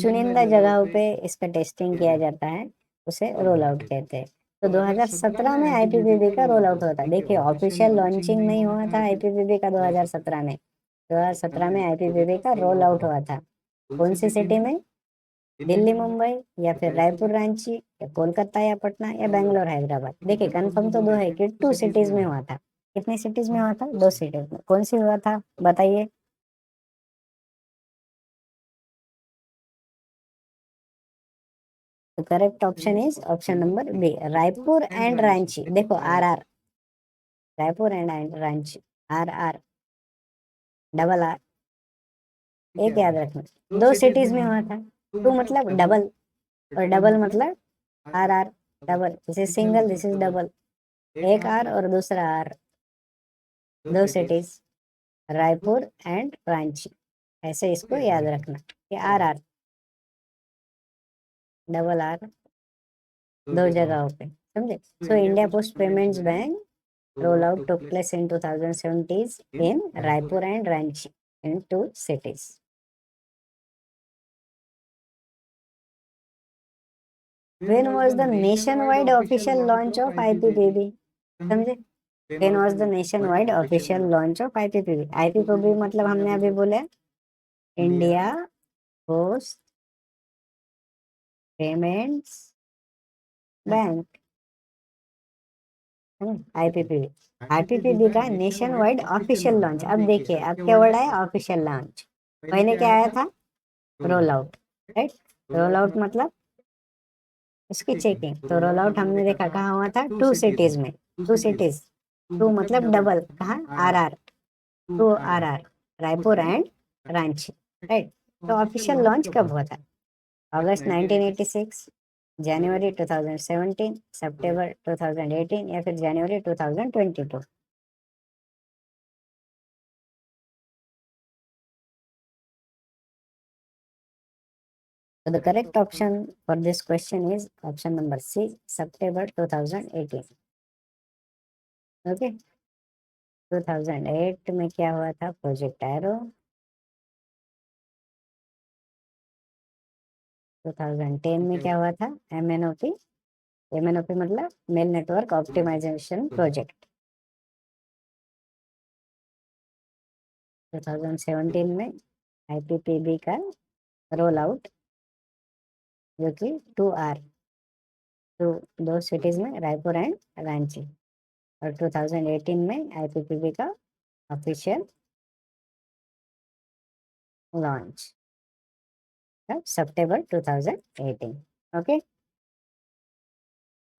चुनिंदा जगहों पे इसका टेस्टिंग किया जाता है, उसे रोल आउट कहते हैं। तो 2017 में IPPB का रोल आउट होता है। देखिए ऑफिशियल लॉन्चिंग नहीं हुआ था IPPB का 2017 में। 2017 में IPPB का रोल आउट हुआ था। कौन सी सिटी में? दिल्ली मुंबई, या फिर रायपुर रांची, या कोलकाता या पटना, या बैंगलोर हैदराबाद? देखिए कंफर्म तो दो है कि 2 सिटीज में हुआ था। कितनी सिटीज में हुआ था? 2 सिटीज में। कौन सी हुआ था बताइए? तो correct option is option number B, Raipur and Ranchi. देखो RR, Raipur and Ranchi, RR, double R, एक याद रखना। 2 सिटीज में हुआ था। 2 मतलब डबल, और डबल मतलब RR, double. This is single, this is double. एक R और दूसरा R, 2 cities. Raipur and Ranchi, ऐसे इसको याद रखना। ये आर आर, डबल आर, दो जगहों पे, समझे। So India Post Payments Bank roll out took place in 2017 in Raipur and Ranchi in two cities. When was the nationwide official launch of IPPB? समझे। When was the nationwide official launch of IPPB? IPPB मतलब हमने अभी बोले India Post Payments bank, IPPB. IPPB का nation wide official launch, अब देखिए अब क्या वर्ड है, ऑफिशियल लॉन्च। पहले क्या आया था, roll out, right. Roll out मतलब उसकी चेकिंग, तो रोल आउट हमने देखा कहाँ हुआ था, टू सिटीज में, टू सिटीज, टू मतलब डबल, कहाँ, R R, two R R, Raipur and Ranchi, right. तो ऑफिशियल लॉन्च कब हुआ था, अगस्त 1986, जनवरी 2017, सितंबर 2018 या फिर जनवरी 2022। So the correct option for this question is option number C, September 2018. Okay. 2008 में क्या हुआ था, प्रोजेक्ट एरो। 2010 में क्या हुआ था, MNOP। MNOP मतलब मेल नेटवर्क ऑप्टिमाइजेशन प्रोजेक्ट। 2017 में IPPB का रोल आउट, जो कि 2R, टू दो सिटीज में, रायपुर एंड रांची। और 2018 में IPPB का official launch, September 2018. Okay,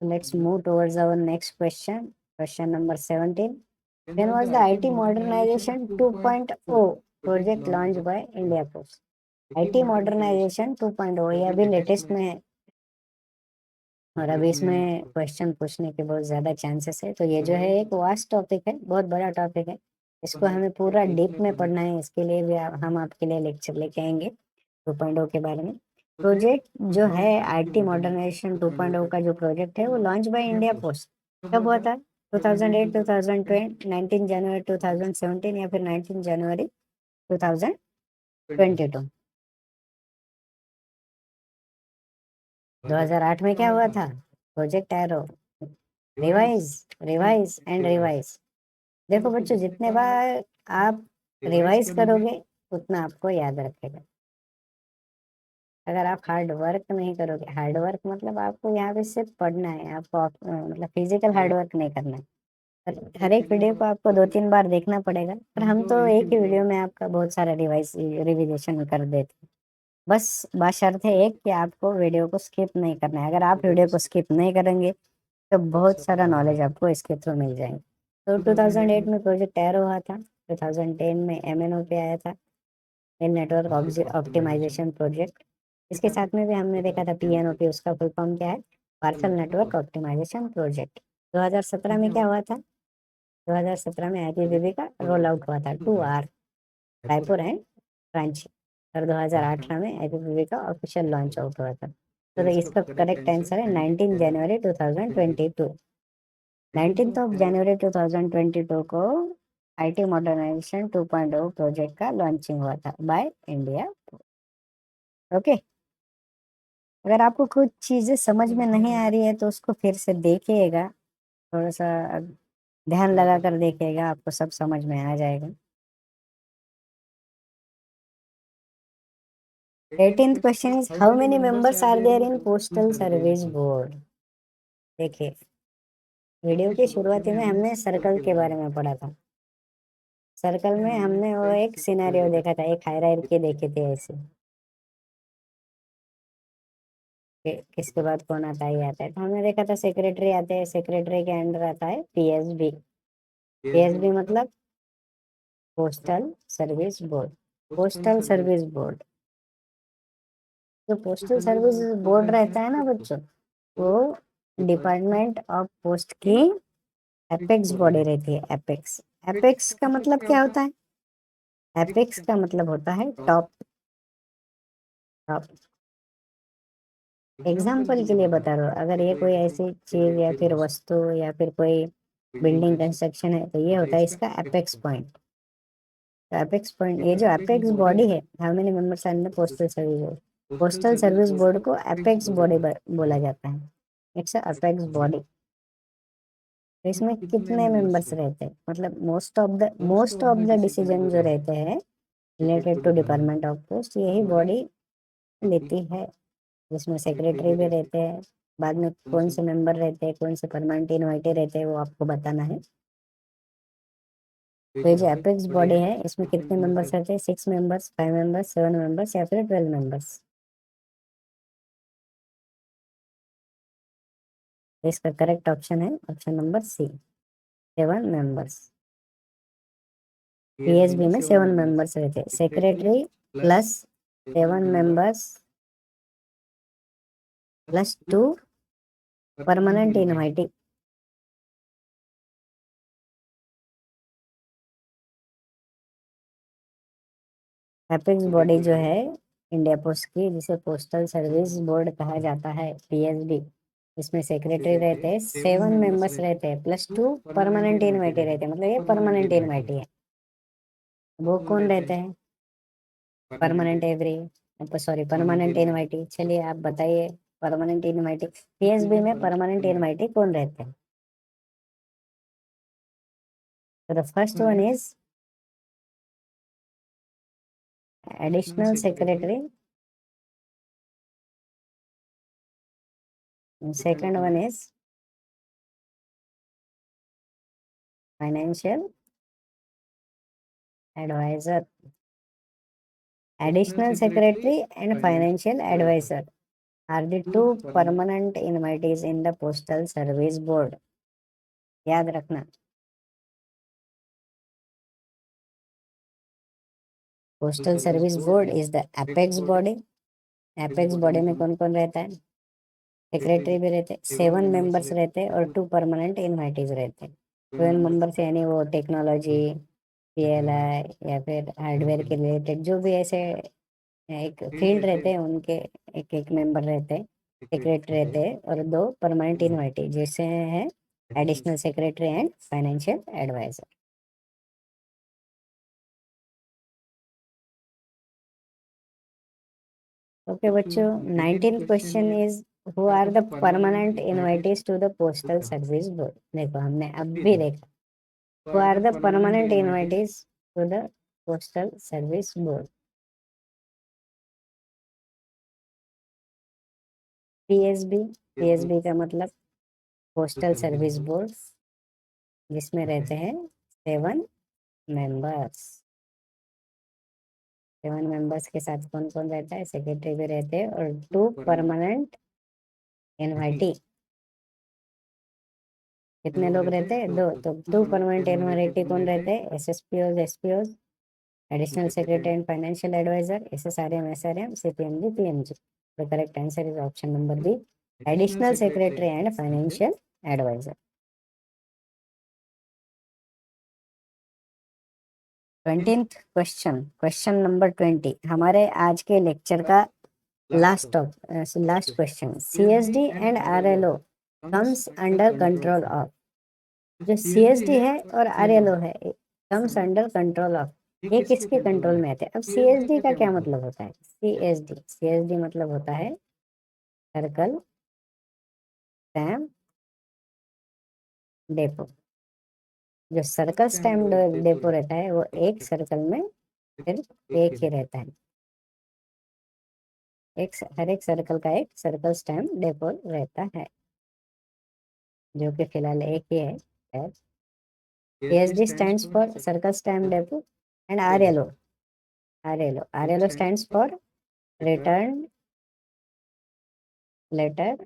let's move towards our next question. Question number 17. When was the IT modernization 2.0 project launched by India Post? IT modernization 2.0 ये अभी latest में है, और अभी इसमें क्वेश्चन पूछने के बहुत ज़्यादा चांसेस है। तो ये जो है एक वास्ट टॉपिक है, बहुत बड़ा टॉपिक है, इसको हमें पूरा डीप में पढ़ना है। इसके लिए भी हम आपके लिए लेक्चर लेके आएंगे 2.0 के बारे में। प्रोजेक्ट जो है आईटी मॉडर्नाइजेशन 2.0 का जो प्रोजेक्ट है वो लॉन्च बाय इंडिया पोस्ट कब हुआ था, 2008, 2020, 19 जनवरी 2017 या फिर 19 जनवरी 2022। 2008 में क्या हुआ था, project arrow, revise, revise and revise. देखो बच्चों, जितने बार आप रिवाइज करोगे उतना आपको याद रखेगा। अगर आप हार्ड वर्क नहीं करोगे, हार्ड वर्क मतलब आपको यहाँ पे सिर्फ पढ़ना है, आपको मतलब फिजिकल हार्ड वर्क नहीं करना है। हर एक वीडियो को आपको 2-3 बार देखना पड़ेगा, पर हम तो एक ही वीडियो में आपका बहुत सारा रिविजेशन कर देते हैं। बस बशर्ते एक कि आपको वीडियो को स्किप नहीं करना है। अगर आप वीडियो को स्किप नहीं करेंगे तो बहुत सारा नॉलेज आपको इसके थ्रू मिल जाएंगे। तो 2008 में प्रोजेक्ट एरो हुआ था, 2010 में MNO पे आया था, मेल नेटवर्क ऑप्टिमाइजेशन प्रोजेक्ट। इसके साथ में भी हमने देखा था PNOP, उसका फुल फॉर्म क्या है, पार्सल नेटवर्क ऑप्टिमाइजेशन प्रोजेक्ट। 2017 में क्या हुआ था, 2017 में IPPB का रोल आउट हुआ था 2R, रायपुर एंड रांची। और 2018 में IPPB का ऑफिशियल लॉन्च आउट हुआ था। तो इसका करेक्ट आंसर है 19 जनवरी 2022। 19th ऑफ जनवरी 2022 को IT मॉडर्नाइजेशन 2.0 प्रोजेक्ट का लॉन्चिंग हुआ था बाय इंडिया। ओके, अगर आपको कुछ चीजें समझ में नहीं आ रही है तो उसको फिर से देखिएगा, थोड़ा सा ध्यान लगा कर देखिएगा, आपको सब समझ में आ जाएगा। 18th question is how many members are there in postal service board. देखिए, वीडियो की शुरुआती में हमने सर्कल के बारे में पढ़ा था। सर्कल में हमने वो एक सिनेरियो देखा था, एक हायरार्की देखी थी ऐसे, किसके बाद कौन आता है, ये आता है। तो हमने देखा था सेक्रेटरी आते हैं, सेक्रेटरी के अंडर आता है PSB। PSB मतलब postal service board, postal service board. जो पोस्टल सर्विस बोर्ड रहता है ना बच्चों, वो डिपार्टमेंट ऑफ पोस्ट की एपेक्स बॉडी रहती है। एपेक्स, एपेक्स का मतलब क्या होता है, एपेक्स का मतलब होता है टॉप। टॉप एग्जाम्पल के लिए बता रहा हूँ, अगर ये कोई ऐसी चीज या फिर वस्तु या फिर कोई बिल्डिंग कंस्ट्रक्शन है, तो ये होता है इसका एपेक्स पॉइंट। तो एपेक्स पॉइंट, ये जो एपेक्स बॉडी है, how many members are in the postal service board, postal service board को एपेक्स बॉडी बोला जाता है। It's apex body. तो इसमें कितने मेंबर्स रहते हैं, मतलब मोस्ट ऑफ द डिसीजन जो रहते हैं related to department of post, यही बॉडी लेती है, जिसमें सेक्रेटरी भी रहते हैं। बाद में कौन से मेंबर रहते हैं, कौन से परमानेंट इनवाइटेड रहते हैं, वो आपको बताना है। तो ये जो एपेक्स बॉडी है, इसमें कितने मेंबर्स रहते हैं, 6 मेंबर्स, 5 मेंबर्स, 7 मेंबर्स या फिर 12 मेंबर्स। इसका करेक्ट ऑप्शन है option number C, 7 members. PSB में 7 मेंबर्स रहते हैं, secretary plus 7 members plus 2 permanent invitee. Apex body जो है इंडिया पोस्ट की, जिसे पोस्टल सर्विस बोर्ड कहा जाता है, पीएसबी, इसमें सेक्रेटरी रहते हैं, 7 मेंबर्स रहते हैं, +2 परमानेंट इनवाइटी रहते हैं, मतलब ये परमानेंट इनवाइटी है। वो कौन रहते हैं, permanent every, sorry permanent invitee. चलिए आप बताइए, परमानेंट इनवाइटी पीएसबी में परमानेंट इनवाइटी कौन रहते हैं। तो the first one is additional secretary, second one is financial adviser. Additional secretary and financial advisor are the two permanent invitees in the postal service board. याद रखना, postal service board is the apex body. Apex body में कौन कौन रहता है, secretary भी रहते, 7 members रहते और 2 परमानेंट इनवाइटीज रहते। 12 मेंबर्स यानी वो टेक्नोलॉजी, पीएलआई या फिर हार्डवेयर के रिलेटेड जो भी ऐसे एक फील्ड रहते हैं, उनके एक एक मेंबर रहते हैं, सेक्रेटरी रहते हैं और 2 परमानेंट इनवाइटी, जैसे हैं additional secretary and financial adviser. Okay बच्चों, 19th question is who are the permanent invitees to the postal service board. देखो हमने अब भी देखा, who are the permanent invitees to the postal service board. PSB, PSB का मतलब postal service board, जिसमें रहते हैं 7 मेंबर्स। 7 मेंबर्स के साथ कौन कौन रहता है, सेक्रेटरी भी रहते हैं और 2 परमानेंट इनवाइटी। कितने लोग रहते हैं, 2, तो 2 परमानेंट इनवाइटी कौन रहते हैं, SSPOs, SPOs, additional secretary and financial adviser, SSRM, SRM, CPMG, PMG. The correct answer is option number B, additional secretary and financial adviser. 20th question, question number 20 हमारे आज के लेक्चर का last question. CSD and RLO comes under control of. जो CSD है और आरएलओ है, comes under control of, ये किसके कंट्रोल में आते हैं। अब सीएसडी का क्या मतलब होता है, सीएसडी, सीएसडी मतलब होता है सर्कल स्टैम्प डेपो। जो सर्कल स्टैम्प डेपो रहता है, वो एक सर्कल में सिर्फ एक ही रहता है, हर एक सर्कल का एक सर्कल स्टैम्प डेपो रहता है, जो कि फिलहाल एक ही है। CSD stands for circle stamp depot and RLO stands for return letter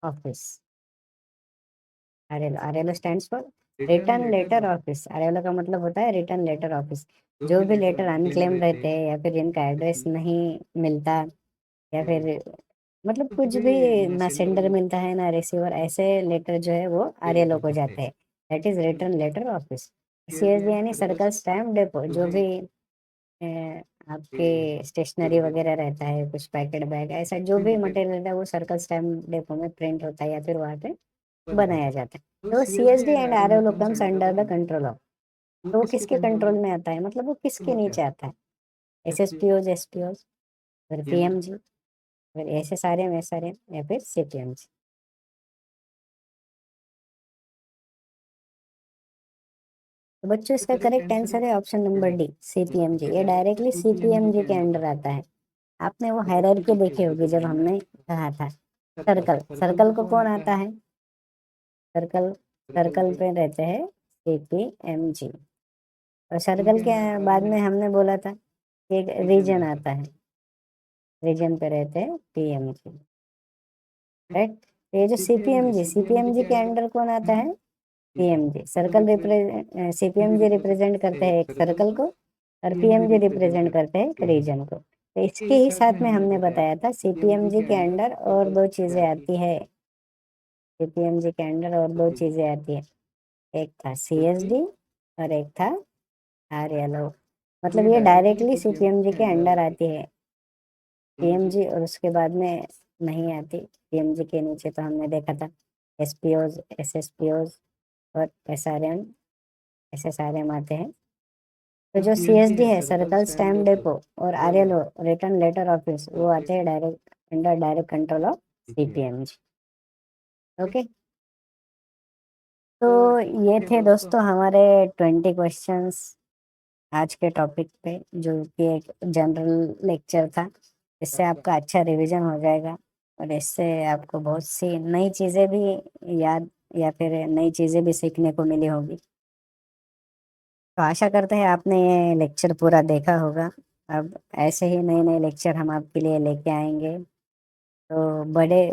office. RLO stands for return letter office. RLO का मतलब होता है रिटर्न लेटर ऑफिस। जो भी लेटर अनक्लेम रहते हैं या फिर जिनका एड्रेस नहीं मिलता, या फिर मतलब कुछ भी ना सेंडर मिलता है ना रिसीवर, ऐसे लेटर जो है वो आरएलओ को जाते हैं, that is return letter office. CSD यानी सर्कल स्टैम्प डेपो, जो भी अ, आपके स्टेशनरी वगैरह रहता है, कुछ पैकेट बैग, ऐसा जो भी मटेरियल रहता है वो सर्कल स्टैम्प डेपो में प्रिंट होता है या फिर वहाँ पे बनाया जाता है। तो CSD and ROL comes under the control of, तो वो किसके कंट्रोल में आता है, मतलब वो किसके नीचे आता है? एसएसपीओज, एसपीओज, फिर पीएमजी, फिर एसएसआरएम, एसआरएम या फिर सीपीएमजी। तो बच्चों इसका करेक्ट आंसर है ऑप्शन नंबर डी, सीपीएमजी। ये डायरेक्टली सीपीएमजी के अंडर आता है। आपने वो हायरार्की देखी होगी जब हमने कहा था सर्कल, सर्कल को कौन आता है? सर्कल, सर्कल पे रहते हैं सीपीएमजी, और सर्कल के बाद में हमने बोला था कि एक रीजन आता है, रीजन पे रहते हैं पीएमजी, राइट। तो ये जो सीपीएमजी, सीपीएमजी के अंडर कौन आता है? पीएमजी। सर्कल रिप्रेजेंट, सीपीएमजी रिप्रेजेंट करते हैं एक सर्कल को, और पीएमजी रिप्रेजेंट करते हैं एक रीजन को। तो इसके ही साथ में हमने बताया था सीपीएमजी के अंडर और दो चीजें आती है, सीपीएमजी के अंडर और दो चीजें आती है, एक था सीएसडी और एक था आरएलओ। मतलब ये डायरेक्टली सीपीएमजी के अंडर आती है, पीएमजी और उसके बाद में नहीं आती। पीएमजी के नीचे तो हमने देखा था एसपीओज, एसएसपीओज और एसआरएम, एसएसआरएम आते हैं। तो जो सीएसडी है सर्कल स्टैम्प डेपो और आरएलओ रिटर्न लेटर ऑफिस, वो आते हैं direct under direct control of CPMG. Okay, तो ये थे दोस्तों हमारे 20 क्वेश्चंस आज के टॉपिक पे, जो कि एक जनरल लेक्चर था। इससे आपका अच्छा रिवीजन हो जाएगा और इससे आपको बहुत सी नई चीज़ें भी याद या फिर नई चीज़ें भी सीखने को मिली होगी। तो आशा करते हैं आपने ये लेक्चर पूरा देखा होगा। अब ऐसे ही नए नए लेक्चर हम आपके लिए लेके आएंगे, तो बड़े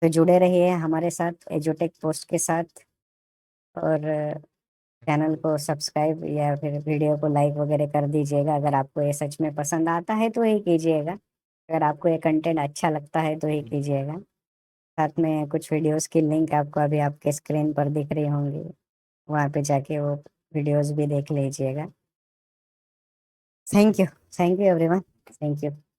तो जुड़े रहिए हमारे साथ एजुटेक पोस्ट के साथ, और चैनल को सब्सक्राइब या फिर वीडियो को लाइक वगैरह कर दीजिएगा। अगर आपको ये सच में पसंद आता है तो ही कीजिएगा, अगर आपको ये कंटेंट अच्छा लगता है तो ही कीजिएगा। साथ में कुछ वीडियोस की लिंक आपको अभी आपके स्क्रीन पर दिख रही होंगी, वहाँ पे जाके वो वीडियोस भी देख लीजिएगा। Thank you, thank you everyone, thank you.